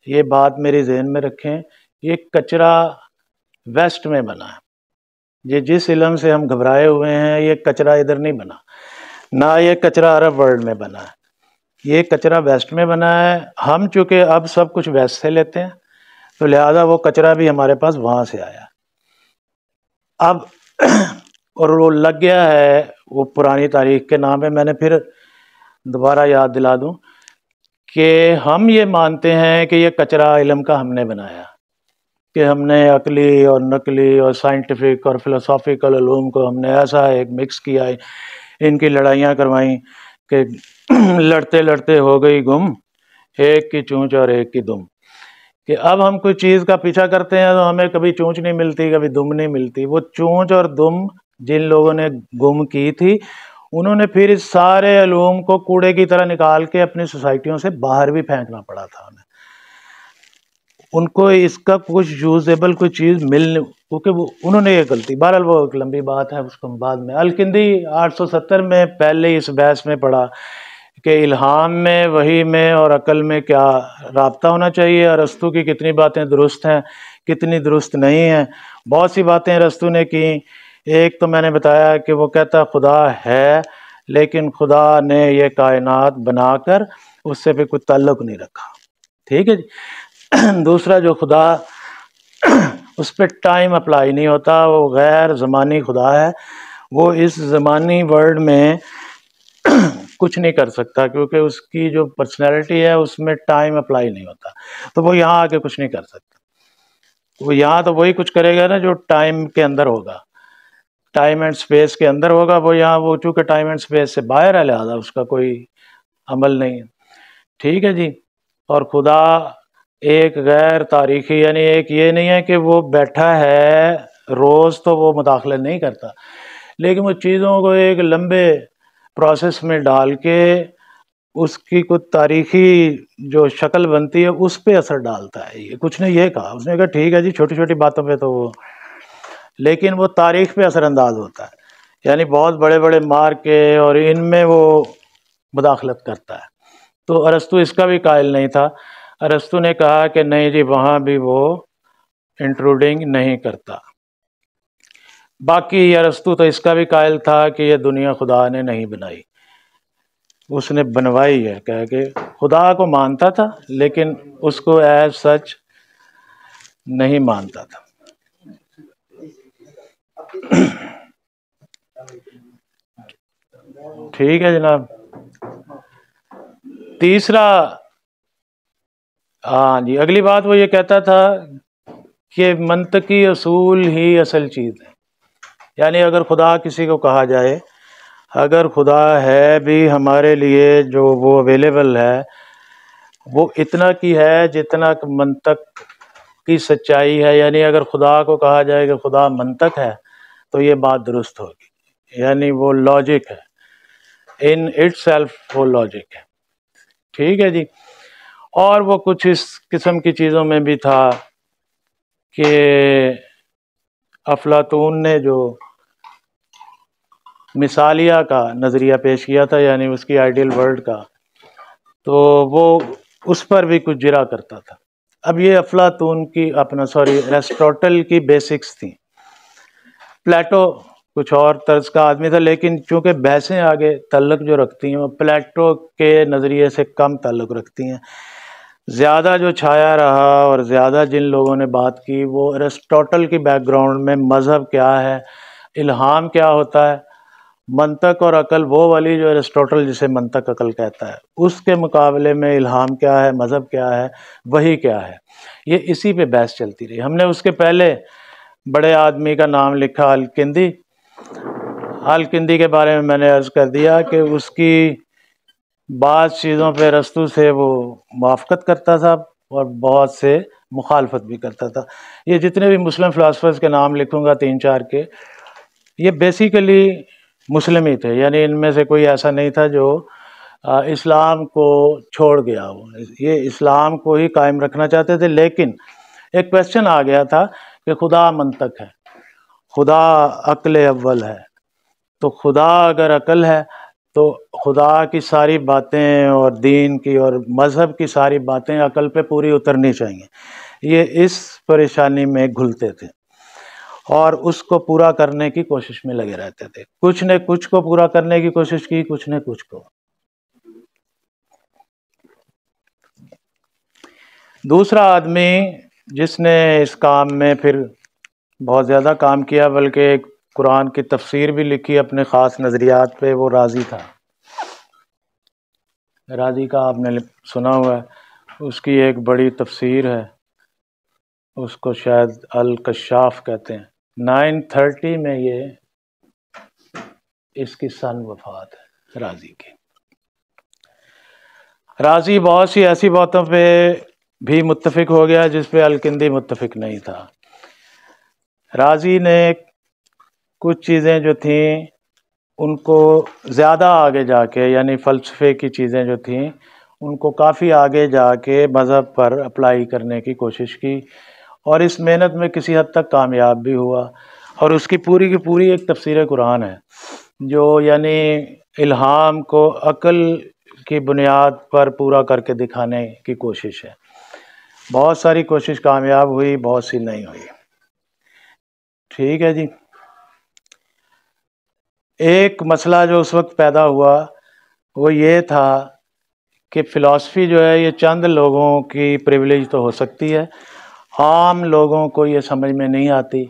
یہ بات میری ذہن میں رکھیں، یہ کچرا ویسٹ میں بنا ہے. یہ جس علم سے ہم گھبرائے ہوئے ہیں یہ کچرا ادھر نہیں بنا، نہ یہ کچرا عرب ورلڈ میں بنا ہے، یہ کچرا ویسٹ میں بنا ہے. ہم چونکہ اب سب کچھ ویسٹ سے لیتے ہیں تو لہذا وہ کچرا بھی ہمارے پاس وہاں سے آیا اب اور وہ لگ گیا ہے. وہ پرانی تاریخ کے نام پہ میں نے پھر دوبارہ یاد دلا دوں کہ ہم یہ مانتے ہیں کہ یہ کچرا علم کا ہم نے بنایا، کہ ہم نے عقلی اور نقلی اور سائنٹیفک اور فلسافیکل علوم کو ہم نے ایسا ایک مکس کیا ہے، ان کی لڑائیاں کروائیں کہ لڑتے لڑتے ہو گئی گم، ایک کی چونچ اور ایک کی دم. کہ اب ہم کوئی چیز کا پیچھا کرتے ہیں تو ہمیں کبھی چونچ نہیں ملتی، کبھی دم نہیں ملتی. وہ چونچ اور دم جن لوگوں نے گم کی تھی انہوں نے پھر اس سارے علوم کو کوڑے کی طرح نکال کے اپنی سوسائٹیوں سے باہر بھی پھینکنا پڑا تھا انہیں. ان کو اس کا کچھ یوزیبل کوئی چیز کیونکہ وہ انہوں نے یہ غلطی. بہرحال وہ ایک لمبی بات ہے، اس کو بعد میں. الکندی 870 میں پہلے اس بحث میں پڑھا کہ الہام میں، وحی میں اور عقل میں کیا رابطہ ہونا چاہیے، ارسطو کی کتنی باتیں درست ہیں، کتنی درست نہیں ہیں. بہت سی باتیں ارسطو نے کی. ایک تو میں نے بتایا کہ وہ کہتا خدا ہے لیکن خدا نے یہ کائنات بنا کر اس سے پھر کوئی تعلق نہیں رکھا، ٹھیک ہے جی. دوسرا جو خدا اس پہ ٹائم اپلائی نہیں ہوتا، وہ غیر زمانی خدا ہے، وہ اس زمانی ورلڈ میں کچھ نہیں کر سکتا کیونکہ اس کی جو پرسنالٹی ہے اس میں ٹائم اپلائی نہیں ہوتا، تو وہ یہاں آ کے کچھ نہیں کر سکتا. وہ یہاں تو وہی کچھ کرے گا نا جو ٹائم کے اندر ہوگا، ٹائم اینڈ سپیس کے اندر ہوگا. وہ یہاں وہ چونکہ ٹائم اینڈ سپیس سے باہر ہے لہٰذا اس کا کوئی عمل نہیں ہے، ٹھیک ہے جی. اور خدا ایک غیر تاریخی، یعنی ایک یہ نہیں ہے کہ وہ بیٹھا ہے روز تو وہ مداخلت نہیں کرتا، لیکن وہ چیزوں کو ایک لمبے پروسیس میں ڈال کے اس کی کوئی تاریخی جو شکل بنتی ہے اس پہ اثر ڈالتا ہے. یہ کچھ نے یہ کہا، اس نے کہا ٹھیک ہے جی چھوٹی چھوٹی باتوں پہ تو وہ لیکن وہ تاریخ پہ اثر انداز ہوتا ہے، یعنی بہت بڑے بڑے مارکے اور ان میں وہ مداخلت کرتا ہے۔ تو ارسطو اس کا بھی قائل نہیں تھا۔ ارسطو نے کہا کہ نہیں جی وہاں بھی وہ انٹروڈنگ نہیں کرتا۔ باقی ارسطو تو اس کا بھی قائل تھا کہ یہ دنیا خدا نے نہیں بنائی، اس نے بنوائی ہے، کہہ کہ خدا کو مانتا تھا لیکن اس کو ایز سچ نہیں مانتا تھا۔ ٹھیک ہے جناب۔ تیسرا، ہاں جی، اگلی بات وہ یہ کہتا تھا کہ منطقی اصول ہی اصل چیز ہے، یعنی اگر خدا کسی کو کہا جائے، اگر خدا ہے بھی ہمارے لیے جو وہ اویلیبل ہے وہ اتنا کی ہے جتنا منطق کی سچائی ہے، یعنی اگر خدا کو کہا جائے کہ خدا منطق ہے تو یہ بات درست ہوگی، یعنی وہ لاجک ہے، ان اٹ سیلف وہ لاجک ہے۔ ٹھیک ہے جی۔ اور وہ کچھ اس قسم کی چیزوں میں بھی تھا کہ افلاطون نے جو مثالیہ کا نظریہ پیش کیا تھا، یعنی اس کی آئیڈیل ورلڈ کا، تو وہ اس پر بھی کچھ جرا کرتا تھا۔ اب یہ افلاطون کی ایرسٹوٹل کی بیسکس تھیں۔ پلیٹو کچھ اور طرز کا آدمی تھا، لیکن چونکہ بحثیں آگے تعلق جو رکھتی ہیں وہ پلیٹو کے نظریے سے کم تعلق رکھتی ہیں۔ زیادہ جو چھایا رہا اور زیادہ جن لوگوں نے بات کی وہ ایرسٹوٹل کی بیک گراؤنڈ میں مذہب کیا ہے، الہام کیا ہوتا ہے، منطق اور عقل وہ والی جو ایرسٹوٹل جسے منطق عقل کہتا ہے، اس کے مقابلے میں الہام کیا ہے، مذہب کیا ہے، وحی کیا ہے، یہ اسی پہ بحث چلتی رہی۔ ہم نے اس کے پہلے بڑے آدمی کا نام لکھا الکندی۔ الکندی کے بارے میں نے عرض کر دیا کہ اس کی بعض چیزوں پہ ارسطو سے وہ موافقت کرتا تھا اور بہت سے مخالفت بھی کرتا تھا۔ یہ جتنے بھی مسلم فلاسفرز کے نام لکھوں گا 3-4 کے، یہ بیسیکلی مسلم ہی تھے، یعنی ان میں سے کوئی ایسا نہیں تھا جو اسلام کو چھوڑ گیا ہو، یہ اسلام کو ہی قائم رکھنا چاہتے تھے۔ لیکن ایک کویسچن آ گیا تھا کہ خدا منطق ہے، خدا عقل اول ہے، تو خدا اگر عقل ہے تو خدا کی ساری باتیں اور دین کی اور مذہب کی ساری باتیں عقل پہ پوری اترنی چاہیے۔ یہ اس پریشانی میں گھلتے تھے اور اس کو پورا کرنے کی کوشش میں لگے رہتے تھے، کچھ نے کچھ کو پورا کرنے کی کوشش کی، کچھ نے کچھ کو۔ دوسرا آدمی جس نے اس کام میں پھر بہت زیادہ کام کیا، بلکہ ایک قرآن کی تفسیر بھی لکھی اپنے خاص نظریات پہ، وہ رازی تھا۔ رازی کا آپ نے سنا ہوا ہے، اس کی ایک بڑی تفسیر ہے، اس کو شاید الکشاف کہتے ہیں۔ 930 میں یہ اس کی سن وفات ہے رازی کی۔ رازی بہت سی ایسی باتوں پہ بھی متفق ہو گیا جس پہ الکندی متفق نہیں تھا۔ رازی نے کچھ چیزیں جو تھیں ان کو زیادہ آگے جا کے، یعنی فلسفے کی چیزیں جو تھیں ان کو کافی آگے جا کے مذہب پر اپلائی کرنے کی کوشش کی، اور اس محنت میں کسی حد تک کامیاب بھی ہوا، اور اس کی پوری ایک تفسیر قرآن ہے جو یعنی الہام کو عقل کی بنیاد پر پورا کر کے دکھانے کی کوشش ہے۔ بہت ساری کوشش کامیاب ہوئی، بہت سی نہیں ہوئی۔ ٹھیک ہے جی۔ ایک مسئلہ جو اس وقت پیدا ہوا وہ یہ تھا کہ فلسفی جو ہے یہ چند لوگوں کی پریویلیج تو ہو سکتی ہے، عام لوگوں کو یہ سمجھ میں نہیں آتی،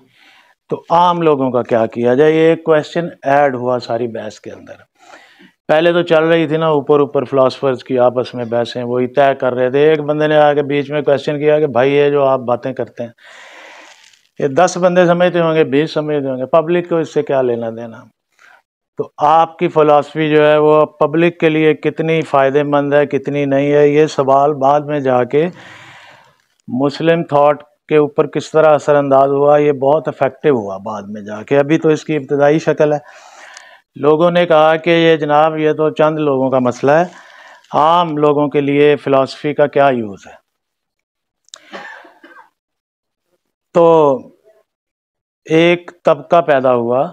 تو عام لوگوں کا کیا کیا جائے، یہ ایک کویسچن ایڈ ہوا ساری بحث کے اندر۔ پہلے تو چل رہی تھی نا اوپر فلاسفرز کی آپس میں بحثیں، وہی طے کر رہے تھے۔ ایک بندے نے آ کے بیچ میں کویسچن کیا کہ بھائی یہ جو آپ باتیں کرتے ہیں یہ 10 بندے سمجھتے ہوں گے، 20 سمجھتے ہوں گے، پبلک کو اس سے کیا لینا دینا؟ تو آپ کی فلسفی جو ہے وہ پبلک کے لیے کتنی فائدہ مند ہے، کتنی نہیں ہے، یہ سوال بعد میں جا کے مسلم تھاٹ کے اوپر کس طرح اثر انداز ہوا، یہ بہت افیکٹو ہوا بعد میں جا کے۔ ابھی تو اس کی ابتدائی شکل ہے۔ لوگوں نے کہا کہ یہ جناب یہ تو چند لوگوں کا مسئلہ ہے، عام لوگوں کے لیے فلسفی کا کیا یوز ہے؟ تو ایک طبقہ پیدا ہوا،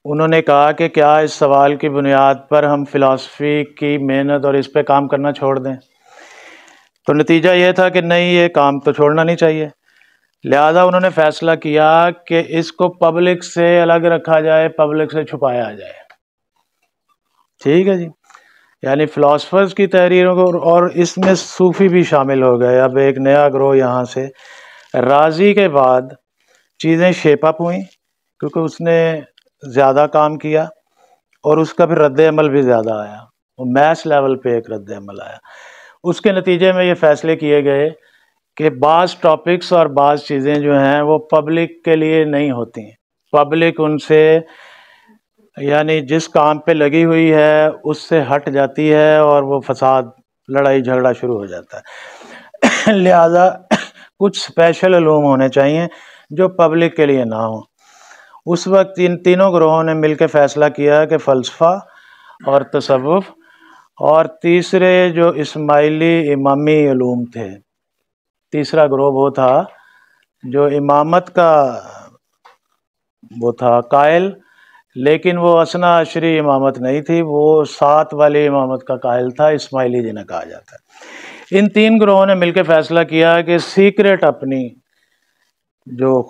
انہوں نے کہا کہ کیا اس سوال کی بنیاد پر ہم فلسفی کی محنت اور اس پہ کام کرنا چھوڑ دیں؟ تو نتیجہ یہ تھا کہ نہیں، یہ کام تو چھوڑنا نہیں چاہیے۔ لہذا انہوں نے فیصلہ کیا کہ اس کو پبلک سے الگ رکھا جائے، پبلک سے چھپایا جائے۔ ٹھیک ہے جی، یعنی فلاسفرز کی تحریروں کو، اور اس میں صوفی بھی شامل ہو گئے۔ اب ایک نیا گروہ یہاں سے، رازی کے بعد چیزیں شیپ اپ ہوئیں کیونکہ اس نے زیادہ کام کیا اور اس کا پھر رد عمل بھی زیادہ آیا، وہ میس لیول پہ ایک رد عمل آیا۔ اس کے نتیجے میں یہ فیصلے کیے گئے کہ بعض ٹاپکس اور بعض چیزیں جو ہیں وہ پبلک کے لیے نہیں ہوتی ہیں، پبلک ان سے یعنی جس کام پہ لگی ہوئی ہے اس سے ہٹ جاتی ہے اور وہ فساد، لڑائی جھگڑا شروع ہو جاتا ہے۔ لہذا کچھ اسپیشل علوم ہونے چاہیے جو پبلک کے لیے نہ ہوں۔ اس وقت ان تینوں گروہوں نے مل کے فیصلہ کیا کہ فلسفہ اور تصوف اور تیسرے جو اسماعیلی امامی علوم تھے، تیسرا گروہ وہ تھا جو امامت کا وہ تھا قائل، لیکن وہ اثنا عشری امامت نہیں تھی، وہ 7 والی امامت کا قائل تھا، اسماعیلی جنہیں کہا جاتا ہے۔ ان تین گروہوں نے مل کے فیصلہ کیا کہ سیکرٹ اپنی جو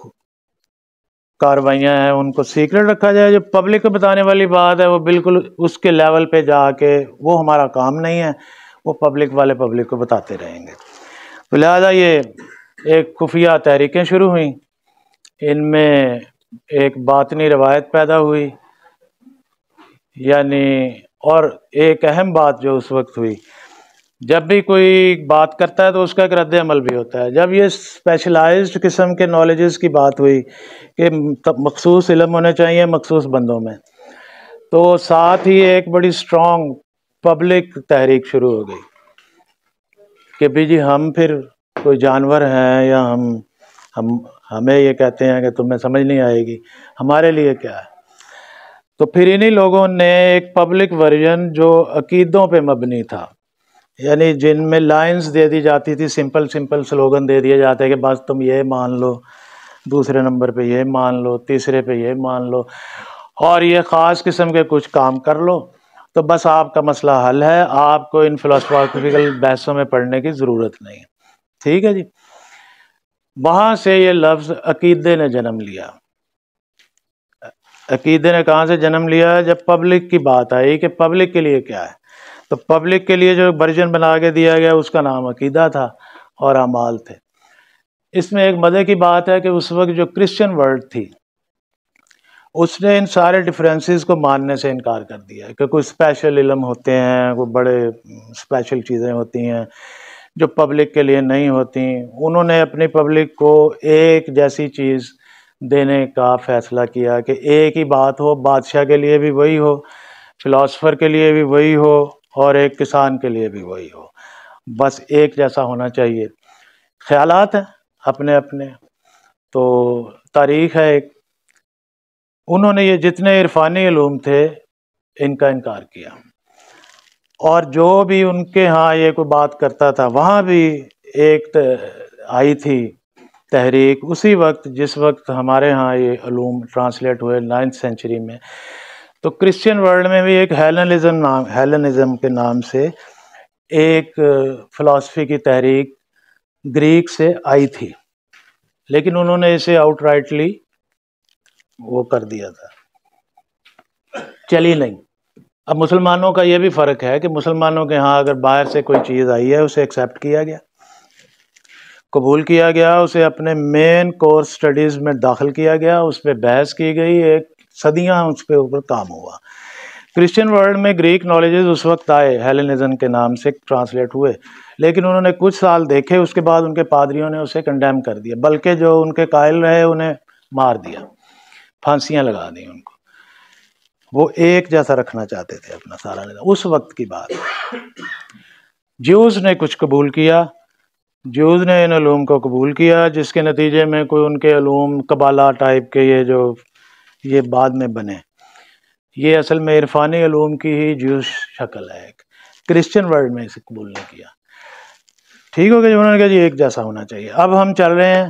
کاروائیاں ہیں ان کو سیکرٹ رکھا جائے، جو پبلک کو بتانے والی بات ہے وہ بالکل اس کے لیول پہ جا کے وہ ہمارا کام نہیں ہے، وہ پبلک والے پبلک کو بتاتے رہیں گے۔ تو لہٰذا یہ ایک خفیہ تحریکیں شروع ہوئیں، ان میں ایک باطنی روایت پیدا ہوئی، یعنی اور ایک اہم بات جو اس وقت ہوئی، جب بھی کوئی بات کرتا ہے تو اس کا ایک رد عمل بھی ہوتا ہے۔ جب یہ اسپیشلائزڈ قسم کے نالجز کی بات ہوئی کہ مخصوص علم ہونے چاہیے مخصوص بندوں میں، تو ساتھ ہی ایک بڑی اسٹرانگ پبلک تحریک شروع ہو گئی کہ بھی جی ہم پھر کوئی جانور ہیں یا ہمیں یہ کہتے ہیں کہ تمہیں سمجھ نہیں آئے گی، ہمارے لیے کیا ہے؟ تو پھر انہی لوگوں نے ایک پبلک ورژن جو عقیدوں پہ مبنی تھا، یعنی جن میں لائنز دے دی جاتی تھی، سمپل سلوگن دے دیے جاتے کہ بس تم یہ مان لو، دوسرے نمبر پہ یہ مان لو، تیسرے پہ یہ مان لو، اور یہ خاص قسم کے کچھ کام کر لو تو بس آپ کا مسئلہ حل ہے، آپ کو ان فلسفیکل بحثوں میں پڑھنے کی ضرورت نہیں۔ ٹھیک ہے جی، وہاں سے یہ لفظ عقیدے نے جنم لیا۔ عقیدے نے کہاں سے جنم لیا؟ جب پبلک کی بات آئی کہ پبلک کے لیے کیا ہے، تو پبلک کے لیے جو ورژن بنا کے دیا گیا اس کا نام عقیدہ تھا اور اعمال تھے۔ اس میں ایک مزے کی بات ہے کہ اس وقت جو کرسچن ورلڈ تھی اس نے ان سارے ڈفرینسز کو ماننے سے انکار کر دیا کہ کوئی اسپیشل علم ہوتے ہیں، کوئی بڑے اسپیشل چیزیں ہوتی ہیں جو پبلک کے لیے نہیں ہوتی۔ انہوں نے اپنی پبلک کو ایک جیسی چیز دینے کا فیصلہ کیا کہ ایک ہی بات ہو، بادشاہ کے لیے بھی وہی ہو، فلاسفر کے لیے بھی وہی ہو، اور ایک کسان کے لیے بھی وہی ہو، بس ایک جیسا ہونا چاہیے۔ خیالات ہیں اپنے اپنے، تو تاریخ ہے ایک، انہوں نے یہ جتنے عرفانی علوم تھے ان کا انکار کیا، اور جو بھی ان کے ہاں یہ کوئی بات کرتا تھا وہاں بھی ایک آئی تھی تحریک اسی وقت جس وقت ہمارے ہاں یہ علوم ٹرانسلیٹ ہوئے 9th سینچری میں۔ تو کرسچین ورلڈ میں بھی ایک ہیلنزم کے نام سے ایک فلسفی کی تحریک گریک سے آئی تھی، لیکن انہوں نے اسے آؤٹ رائٹلی وہ کر دیا تھا، چلی نہیں۔ اب مسلمانوں کا یہ بھی فرق ہے کہ مسلمانوں کے ہاں اگر باہر سے کوئی چیز آئی ہے اسے ایکسیپٹ کیا گیا، قبول کیا گیا، اسے اپنے مین کورس سٹڈیز میں داخل کیا گیا، اس پہ بحث کی گئی، ایک صدیاں اس پہ اوپر کام ہوا۔ کرسچین ورلڈ میں گریک نالجز اس وقت آئے، ہیلنزم کے نام سے ٹرانسلیٹ ہوئے، لیکن انہوں نے کچھ سال دیکھے، اس کے بعد ان کے پادریوں نے اسے کنڈیم کر دیا، بلکہ جو ان کے قائل رہے انہیں مار دیا، پھانسیاں لگا دیں ان کو۔ وہ ایک جیسا رکھنا چاہتے تھے اپنا سارا نظام، اس وقت کی بات۔ جیوز نے کچھ قبول کیا، جیوز نے ان علوم کو قبول کیا، جس کے نتیجے میں کوئی ان کے علوم قبالہ ٹائپ کے یہ بعد میں بنے، یہ اصل میں عرفانی علوم کی ہی جیوش شکل ہے۔ ایک کرسچن ورلڈ میں اسے قبول نہیں کیا۔ ٹھیک ہو گیا جی، انہوں نے کہا جی ایک جیسا ہونا چاہیے۔ اب ہم چل رہے ہیں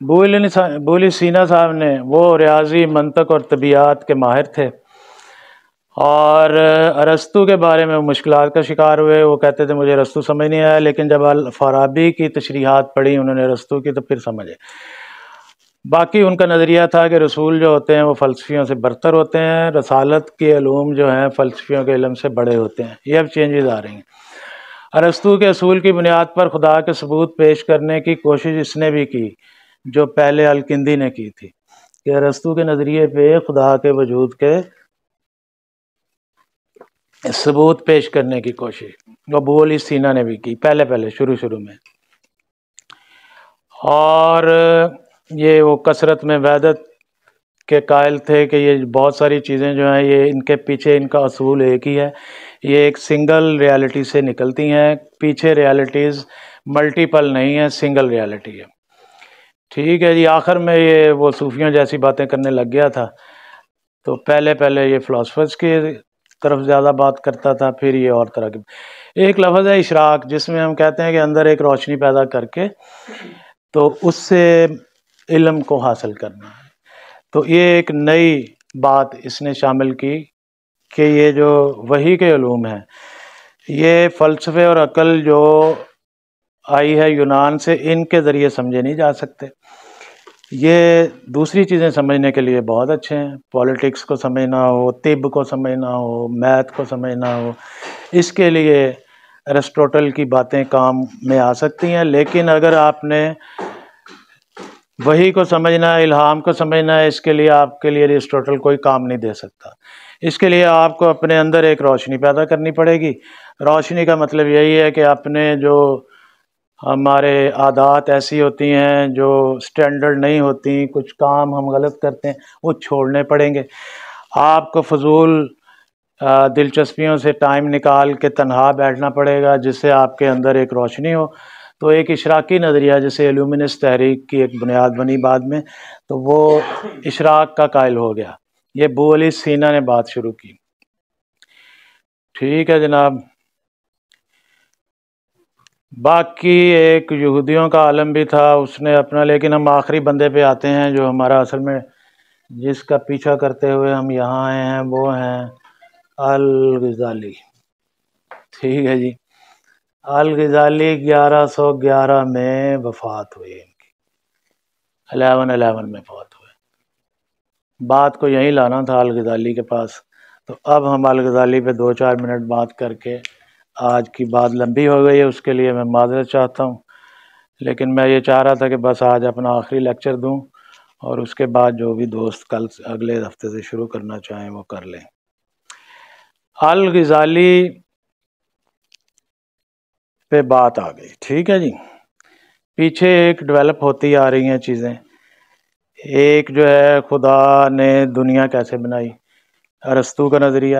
بولی سینا صاحب نے، وہ ریاضی، منطق اور طبیعیات کے ماہر تھے، اور ارسطو کے بارے میں مشکلات کا شکار ہوئے۔ وہ کہتے تھے مجھے ارسطو سمجھ نہیں آیا، لیکن جب فارابی کی تشریحات پڑھی انہوں نے ارسطو کی تو پھر سمجھے۔ باقی ان کا نظریہ تھا کہ رسول جو ہوتے ہیں وہ فلسفیوں سے برتر ہوتے ہیں، رسالت کے علوم جو ہیں فلسفیوں کے علم سے بڑے ہوتے ہیں۔ یہ اب چینجز آ رہی ہیں۔ ارسطو کے اصول کی بنیاد پر خدا کے ثبوت پیش کرنے کی کوشش اس نے بھی کی جو پہلے الکندی نے کی تھی، کہ ارسطو کے نظریے پہ خدا کے وجود کے ثبوت پیش کرنے کی کوشش وہ بولی سینا نے بھی کی پہلے شروع میں۔ اور یہ وہ کثرت میں وحدت کے قائل تھے کہ یہ بہت ساری چیزیں جو ہیں یہ ان کے پیچھے ان کا اصول ایک ہی ہے، یہ ایک سنگل ریالٹی سے نکلتی ہیں، پیچھے ریالٹیز ملٹیپل نہیں ہیں، سنگل ریالٹی ہے۔ ٹھیک ہے جی، آخر میں یہ وہ صوفیوں جیسی باتیں کرنے لگ گیا تھا، تو پہلے یہ فلاسفرز کی طرف زیادہ بات کرتا تھا، پھر یہ اور طرح کی۔ ایک لفظ ہے اشراق، جس میں ہم کہتے ہیں کہ اندر ایک روشنی پیدا کر کے تو اس سے علم کو حاصل کرنا ہے۔ تو یہ ایک نئی بات اس نے شامل کی کہ یہ جو وحی کے علوم ہیں یہ فلسفے اور عقل جو آئی ہے یونان سے، ان کے ذریعے سمجھے نہیں جا سکتے۔ یہ دوسری چیزیں سمجھنے کے لیے بہت اچھے ہیں، پولیٹکس کو سمجھنا ہو، طب کو سمجھنا ہو، میتھ کو سمجھنا ہو، اس کے لیے ارسطوٹل کی باتیں کام میں آ سکتی ہیں۔ لیکن اگر آپ نے وحی کو سمجھنا ہے، الہام کو سمجھنا ہے، اس کے لیے آپ کے لیے ارسطوٹل کوئی کام نہیں دے سکتا۔ اس کے لیے آپ کو اپنے اندر ایک روشنی پیدا کرنی پڑے گی۔ روشنی کا مطلب یہی ہے کہ اپنے جو ہمارے عادات ایسی ہوتی ہیں جو سٹینڈرڈ نہیں ہوتی، کچھ کام ہم غلط کرتے ہیں، وہ چھوڑنے پڑیں گے۔ آپ کو فضول دلچسپیوں سے ٹائم نکال کے تنہا بیٹھنا پڑے گا، جس سے آپ کے اندر ایک روشنی ہو۔ تو ایک اشراقی نظریہ جسے الومنس تحریک کی ایک بنیاد بنی بعد میں، تو وہ اشراق کا قائل ہو گیا۔ یہ بولی سینا نے بات شروع کی۔ ٹھیک ہے جناب۔ باقی ایک یہودیوں کا عالم بھی تھا، اس نے اپنا، لیکن ہم آخری بندے پہ آتے ہیں جو ہمارا اصل میں جس کا پیچھا کرتے ہوئے ہم یہاں آئے ہیں، وہ ہیں الغزالی۔ ٹھیک ہے جی، الغزالی 1111 میں وفات ہوئی ان کی، 1111 میں فوت ہوئے۔ بات کو یہیں لانا تھا الغزالی کے پاس، تو اب ہم الغزالی پہ 2-4 منٹ بات کر کے، آج کی بات لمبی ہو گئی ہے، اس کے لیے میں معذرت چاہتا ہوں، لیکن میں یہ چاہ رہا تھا کہ بس آج اپنا آخری لیکچر دوں، اور اس کے بعد جو بھی دوست کل اگلے ہفتے سے شروع کرنا چاہیں وہ کر لیں۔ الغزالی پہ بات آ گئی، ٹھیک ہے جی۔ پیچھے ایک ڈیولپ ہوتی آ رہی ہیں چیزیں۔ ایک جو ہے خدا نے دنیا کیسے بنائی، ارسطو کا نظریہ،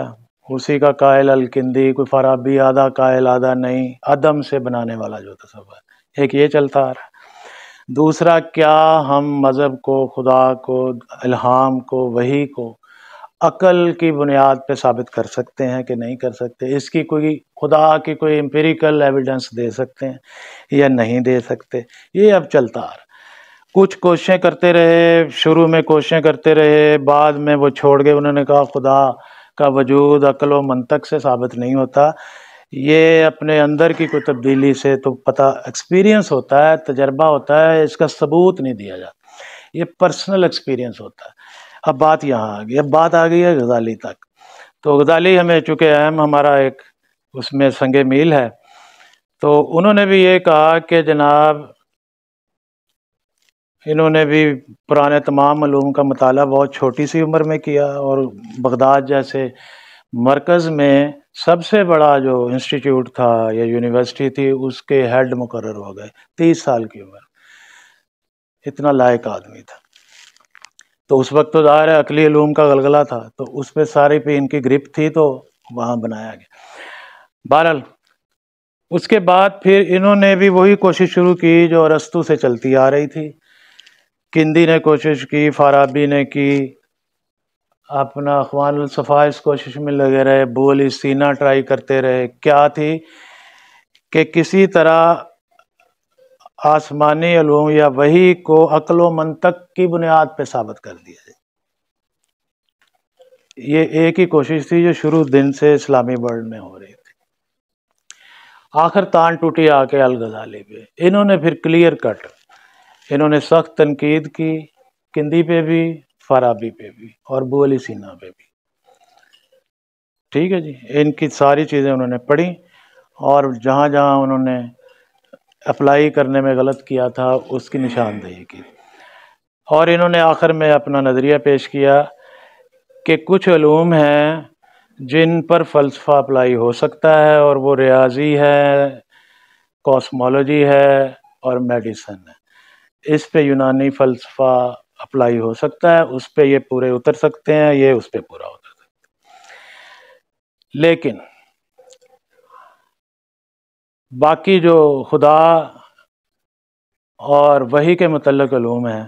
اسی کا قائل الکندی، کوئی فارابی آدھا قائل آدھا نہیں، عدم سے بنانے والا جو تصور، ایک یہ چلتا آ رہا ہے۔ دوسرا، کیا ہم مذہب کو، خدا کو، الہام کو، وحی کو عقل کی بنیاد پہ ثابت کر سکتے ہیں کہ نہیں کر سکتے؟ اس کی کوئی خدا کی کوئی امپیریکل ایویڈنس دے سکتے ہیں یا نہیں دے سکتے؟ یہ اب چلتا آ رہا۔ کچھ کوششیں کرتے رہے، شروع میں کوششیں کرتے رہے، بعد میں وہ چھوڑ گئے۔ انہوں نے کہا خدا کا وجود عقل و منطق سے ثابت نہیں ہوتا، یہ اپنے اندر کی کوئی تبدیلی سے تو پتہ، ایکسپیرینس ہوتا ہے، تجربہ ہوتا ہے، اس کا ثبوت نہیں دیا جاتا، یہ پرسنل ایکسپیرینس ہوتا ہے۔ اب بات یہاں آ گئی، اب بات آ گئی ہے غزالی تک۔ تو غزالی ہمیں چونکہ اہم ہمارا ایک اس میں سنگ میل ہے، تو انہوں نے بھی یہ کہا کہ جناب انہوں نے بھی پرانے تمام علوم کا مطالعہ بہت چھوٹی سی عمر میں کیا، اور بغداد جیسے مرکز میں سب سے بڑا جو انسٹیٹیوٹ تھا یا یونیورسٹی تھی اس کے ہیڈ مقرر ہو گئے، 30 سال کی عمر، اتنا لائق آدمی تھا۔ تو اس وقت تو ظاہر ہے عقلی علوم کا غلغلہ تھا، تو اس پہ ساری پہ ان کی گرپ تھی، تو وہاں بنایا گیا۔ بہرحال اس کے بعد پھر انہوں نے بھی وہی کوشش شروع کی جو ارسطو سے چلتی آ رہی تھی۔ کندی نے کوشش کی، فارابی نے کی، اپنا اخوان الصفا اس کوشش میں لگے رہے، بولی سینا ٹرائی کرتے رہے۔ کیا تھی کہ کسی طرح آسمانی علوم یا وحی کو عقل و منطق کی بنیاد پہ ثابت کر دیا جائے۔ یہ ایک ہی کوشش تھی جو شروع دن سے اسلامی ورلڈ میں ہو رہی تھی۔ آخر تان ٹوٹی آ کے الغزالی پہ، انہوں نے پھر کلیئر کٹ، انہوں نے سخت تنقید کی، کندی پہ بھی، فارابی پہ بھی، اور ابو علی سینا پہ بھی۔ ٹھیک ہے جی، ان کی ساری چیزیں انہوں نے پڑھی، اور جہاں جہاں انہوں نے اپلائی کرنے میں غلط کیا تھا اس کی نشاندہی کی، اور انہوں نے آخر میں اپنا نظریہ پیش کیا کہ کچھ علوم ہیں جن پر فلسفہ اپلائی ہو سکتا ہے، اور وہ ریاضی ہے، کاسمولوجی ہے، اور میڈیسن ہے۔ اس پہ یونانی فلسفہ اپلائی ہو سکتا ہے، اس پہ یہ پورے اتر سکتے ہیں، یہ اس پہ پورا اتر سکتا ہے۔ لیکن باقی جو خدا اور وحی کے متعلق علوم ہیں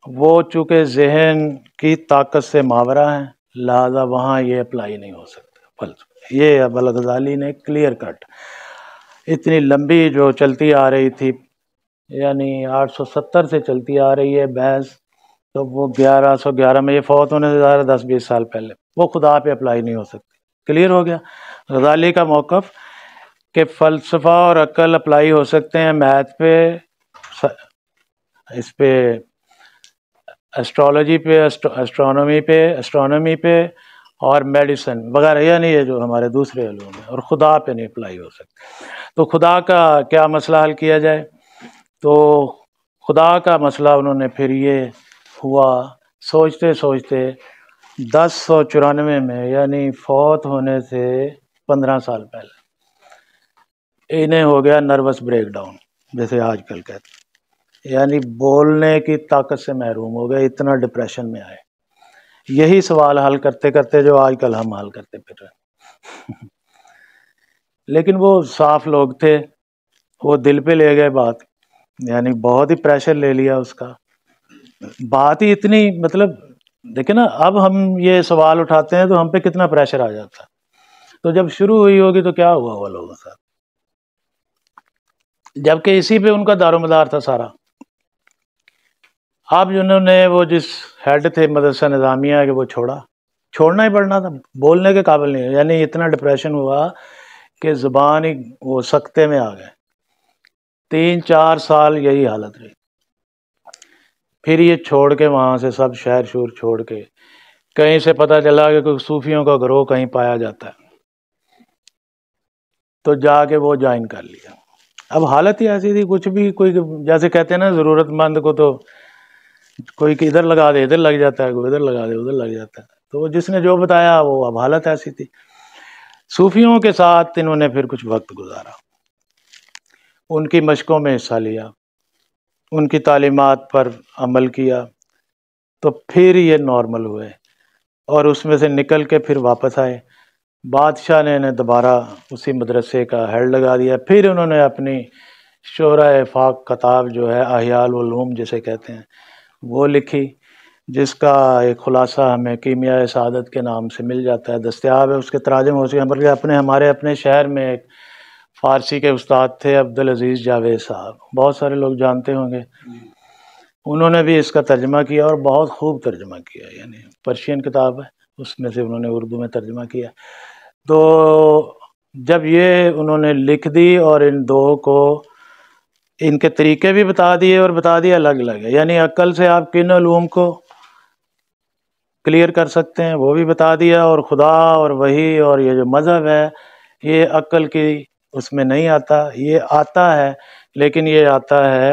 وہ چونکہ ذہن کی طاقت سے ماورا ہیں، لہذا وہاں یہ اپلائی نہیں ہو سکتا فلسفہ۔ یہ اب الغزالی نے کلیئر کٹ، اتنی لمبی جو چلتی آ رہی تھی، یعنی 870 سے چلتی آ رہی ہے بحث، تو وہ 1111 میں، یہ فوت ہونے سے ظاہر 10-20 سال پہلے، وہ خدا پہ اپلائی نہیں ہو سکتی۔ کلیئر ہو گیا غزالی کا موقف کہ فلسفہ اور عقل اپلائی ہو سکتے ہیں میتھ پہ، اس پہ ایسٹرالوجی پہ، اسٹرانومی پہ، اور میڈیسن وغیرہ، یعنی یہ جو ہمارے دوسرے علوم ہیں، اور خدا پہ نہیں اپلائی ہو سکتے۔ تو خدا کا کیا مسئلہ حل کیا جائے؟ تو خدا کا مسئلہ انہوں نے پھر یہ ہوا، سوچتے سوچتے 1094 میں، یعنی فوت ہونے سے 15 سال پہلے، انہیں ہو گیا نروس بریک ڈاؤن، جیسے آج کل کہتے ہیں، یعنی بولنے کی طاقت سے محروم ہو گئے، اتنا ڈپریشن میں آئے، یہی سوال حل کرتے کرتے جو آج کل ہم حل کرتے پھر رہے۔ لیکن وہ صاف لوگ تھے، وہ دل پہ لے گئے بات، یعنی بہت ہی پریشر لے لیا اس کا، بات ہی اتنی، مطلب دیکھیں نا، اب ہم یہ سوال اٹھاتے ہیں تو ہم پہ کتنا پریشر آ جاتا ہے، تو جب شروع ہوئی ہوگی تو کیا ہوا لوگوں کے ساتھ، جبکہ اسی پہ ان کا دار و مدار تھا سارا۔ اب جنہوں نے وہ جس ہیڈ تھے مدرسہ نظامیہ کہ وہ چھوڑنا ہی پڑنا تھا، بولنے کے قابل نہیں، یعنی اتنا ڈپریشن ہوا کہ زبان ہی وہ سکتے میں آ گئے۔ 3-4 سال یہی حالت رہی، پھر یہ چھوڑ کے وہاں سے سب شہر شور چھوڑ کے، کہیں سے پتہ چلا کہ کوئی صوفیوں کا گروہ کہیں پایا جاتا ہے، تو جا کے وہ جوائن کر لیا۔ اب حالت ہی ایسی تھی، کچھ بھی کوئی، جیسے کہتے ہیں نا، ضرورت مند کو تو کوئی ادھر لگا دے ادھر لگ جاتا ہے، کوئی ادھر لگا دے ادھر لگ جاتا ہے، تو جس نے جو بتایا وہ، اب حالت ایسی تھی۔ صوفیوں کے ساتھ انہوں نے پھر کچھ وقت گزارا، ان کی مشقوں میں حصہ لیا، ان کی تعلیمات پر عمل کیا، تو پھر یہ نارمل ہوئے، اور اس میں سے نکل کے پھر واپس آئے۔ بادشاہ نے انہیں دوبارہ اسی مدرسے کا ہیڈ لگا دیا، پھر انہوں نے اپنی شورۂ فاق کتاب جو ہے احیاء العلوم جسے کہتے ہیں وہ لکھی، جس کا ایک خلاصہ ہمیں کیمیائے سعادت کے نام سے مل جاتا ہے، دستیاب ہے، اس کے تراجم ہو چکے ہیں۔ ہمارے اپنے شہر میں ایک فارسی کے استاد تھے عبدالعزیز جاوید صاحب، بہت سارے لوگ جانتے ہوں گے، انہوں نے بھی اس کا ترجمہ کیا، اور بہت خوب ترجمہ کیا، یعنی پرشین کتاب ہے، اس میں سے انہوں نے اردو میں ترجمہ کیا۔ تو جب یہ انہوں نے لکھ دی، اور ان دو کو ان کے طریقے بھی بتا دیے، اور بتا دیا الگ الگ ہے، یعنی عقل سے آپ کن علوم کو کلیئر کر سکتے ہیں وہ بھی بتا دیا، اور خدا اور وحی اور یہ جو مذہب ہے یہ عقل کی اس میں نہیں آتا، یہ آتا ہے، لیکن یہ آتا ہے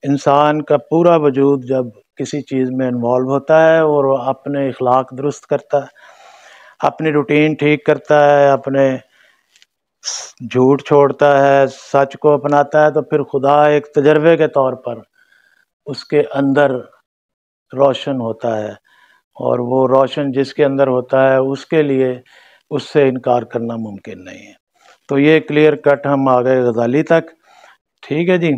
انسان کا پورا وجود جب کسی چیز میں انوالو ہوتا ہے، اور وہ اپنے اخلاق درست کرتا ہے، اپنی روٹین ٹھیک کرتا ہے، اپنے جھوٹ چھوڑتا ہے، سچ کو اپناتا ہے، تو پھر خدا ایک تجربے کے طور پر اس کے اندر روشن ہوتا ہے، اور وہ روشن جس کے اندر ہوتا ہے اس کے لیے اس سے انکار کرنا ممکن نہیں ہے۔ تو یہ کلیئر کٹ ہم آ گئے غزالی تک، ٹھیک ہے جی۔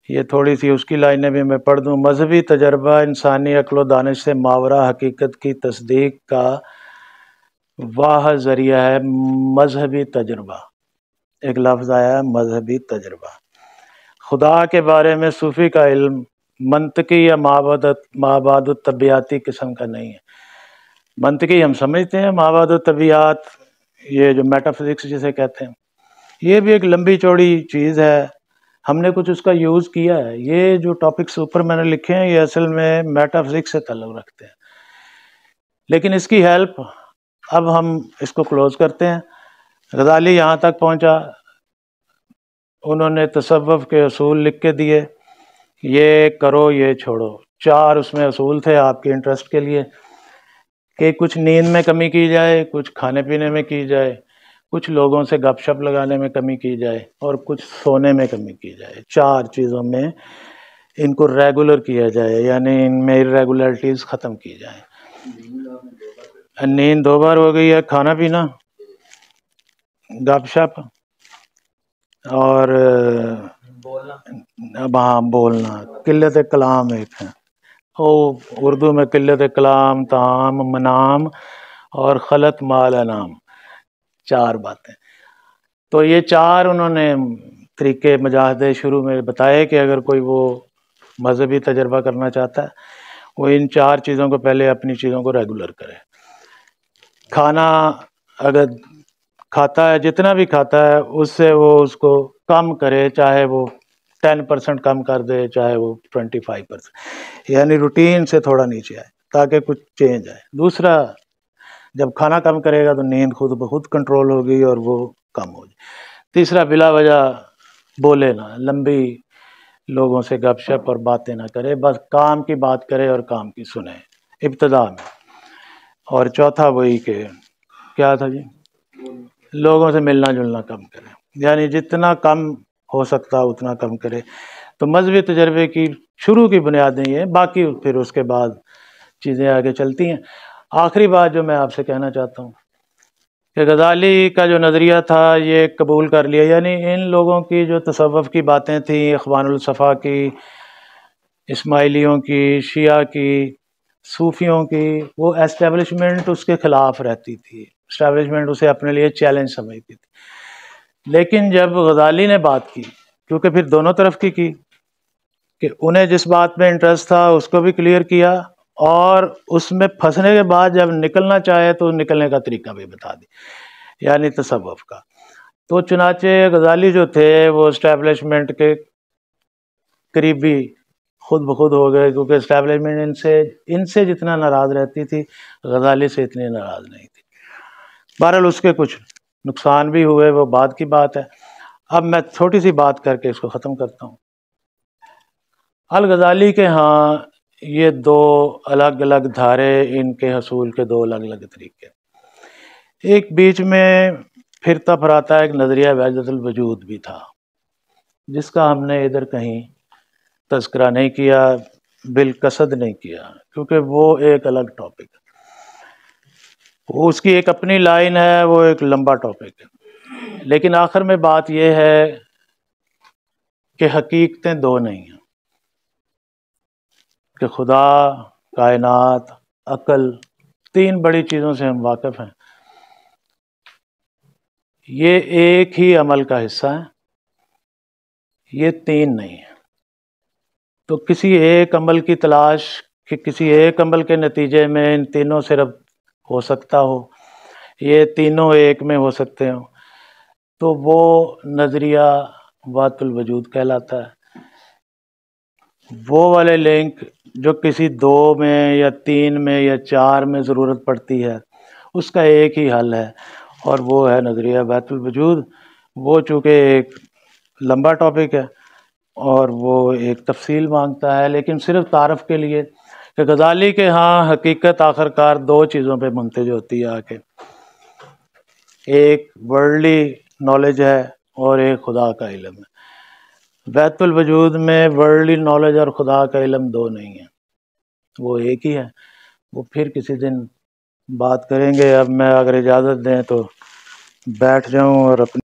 یہ تھوڑی سی اس کی لائنیں بھی میں پڑھ دوں۔ مذہبی تجربہ انسانی عقل و دانش سے ماورا حقیقت کی تصدیق کا واحد ذریعہ ہے۔ مذہبی تجربہ، ایک لفظ آیا ہے مذہبی تجربہ، خدا کے بارے میں صوفی کا علم منطقی یا مابعد الطبیعاتی قسم کا نہیں ہے۔ منطقی ہم سمجھتے ہیں، مابعد الطبیعات یہ جو میٹا فزکس جسے کہتے ہیں، یہ بھی ایک لمبی چوڑی چیز ہے، ہم نے کچھ اس کا یوز کیا ہے۔ یہ جو ٹاپکس اوپر میں نے لکھے ہیں یہ اصل میں میٹا فزکس سے تعلق رکھتے ہیں، لیکن اس کی ہیلپ اب ہم اس کو کلوز کرتے ہیں۔ غزالی یہاں تک پہنچا، انہوں نے تصوف کے اصول لکھ کے دیے، یہ کرو یہ چھوڑو۔ 4 اس میں اصول تھے آپ کے انٹرسٹ کے لیے، کہ کچھ نیند میں کمی کی جائے، کچھ کھانے پینے میں کی جائے، کچھ لوگوں سے گپ شپ لگانے میں کمی کی جائے، اور کچھ سونے میں کمی کی جائے۔ 4 چیزوں میں ان کو ریگولر کیا جائے، یعنی ان میں irregularities ختم کی جائیں۔ نیند 2 بار ہو گئی ہے، کھانا پینا، گپ شپ، اور بولنا، قلت کلام ایک ہے، اردو میں قلت کلام، طعام منام، اور خلط مال انام، 4 باتیں۔ تو یہ 4 انہوں نے طریقے مجاہدے شروع میں بتائے کہ اگر کوئی وہ مذہبی تجربہ کرنا چاہتا ہے وہ ان 4 چیزوں کو پہلے اپنی چیزوں کو ریگولر کرے۔ کھانا اگر کھاتا ہے، جتنا بھی کھاتا ہے اس سے وہ اس کو کم کرے، چاہے وہ 10% کم کر دے، چاہے وہ 25%، یعنی روٹین سے تھوڑا نیچے آئے تاکہ کچھ چینج آئے۔ دوسرا، جب کھانا کم کرے گا تو نیند خود بخود کنٹرول ہوگی اور وہ کم ہوگی۔ تیسرا، بلا وجہ بولے نہ، لمبی لوگوں سے گپ شپ اور باتیں نہ کرے، بس کام کی بات کرے اور کام کی سنے ابتدا میں۔ اور چوتھا وہی کہ کیا تھا جی، لوگوں سے ملنا جلنا کم کرے، یعنی جتنا کم ہو سکتا اتنا کم کرے۔ تو مذہبی تجربے کی شروع کی بنیادیں یہ، باقی پھر اس کے بعد چیزیں آگے چلتی ہیں۔ آخری بات جو میں آپ سے کہنا چاہتا ہوں کہ غزالی کا جو نظریہ تھا یہ قبول کر لیا، یعنی ان لوگوں کی جو تصوف کی باتیں تھیں، اخوان الصفا کی، اسماعیلیوں کی، شیعہ کی، صوفیوں کی، وہ اسٹیبلشمنٹ اس کے خلاف رہتی تھی، اسٹیبلشمنٹ اسے اپنے لیے چیلنج سمجھتی تھی۔ لیکن جب غزالی نے بات کی، کیونکہ پھر دونوں طرف کی کہ انہیں جس بات میں انٹرسٹ تھا اس کو بھی کلیئر کیا، اور اس میں پھنسنے کے بعد جب نکلنا چاہے تو نکلنے کا طریقہ بھی بتا دی، یعنی تصوف کا۔ تو چنانچہ غزالی جو تھے وہ اسٹیبلشمنٹ کے قریبی خود بخود ہو گئے، کیونکہ اسٹیبلشمنٹ ان سے جتنا ناراض رہتی تھی غزالی سے اتنی ناراض نہیں تھی۔ بہرحال اس کے کچھ نقصان بھی ہوئے، وہ بعد کی بات ہے۔ اب میں چھوٹی سی بات کر کے اس کو ختم کرتا ہوں۔ الغزالی کے ہاں یہ 2 الگ الگ دھارے، ان کے حصول کے 2 الگ الگ طریقے۔ ایک بیچ میں پھرتا پھراتا ایک نظریہ وحدت الوجود بھی تھا، جس کا ہم نے ادھر کہیں تذکرہ نہیں کیا، بالقصد نہیں کیا، کیونکہ وہ ایک الگ ٹاپک ہے، اس کی ایک اپنی لائن ہے، وہ ایک لمبا ٹاپک ہے۔ لیکن آخر میں بات یہ ہے کہ حقیقتیں 2 نہیں ہیں، کہ خدا، کائنات، عقل، 3 بڑی چیزوں سے ہم واقف ہیں، یہ ایک ہی عمل کا حصہ ہیں، یہ 3 نہیں ہیں۔ تو کسی ایک عمل کی تلاش، کہ کسی ایک عمل کے نتیجے میں ان تینوں صرف ہو سکتا ہو، یہ تینوں ایک میں ہو سکتے ہوں، تو وہ نظریہ وحدت الوجود کہلاتا ہے۔ وہ والے لنک جو کسی 2 میں یا 3 میں یا 4 میں ضرورت پڑتی ہے، اس کا ایک ہی حل ہے، اور وہ ہے نظریہ وحدت الوجود۔ وہ چونکہ ایک لمبا ٹاپک ہے اور وہ ایک تفصیل مانگتا ہے، لیکن صرف تعارف کے لیے کہ غزالی کے ہاں حقیقت آخر کار 2 چیزوں پہ منتج ہوتی ہے آ کے، ایک ورلڈلی نالج ہے اور ایک خدا کا علم ہے۔ وحدت الوجود میں ورلڈلی نالج اور خدا کا علم 2 نہیں ہیں، وہ ایک ہی ہے۔ وہ پھر کسی دن بات کریں گے۔ اب میں اگر اجازت دیں تو بیٹھ جاؤں اور اپنی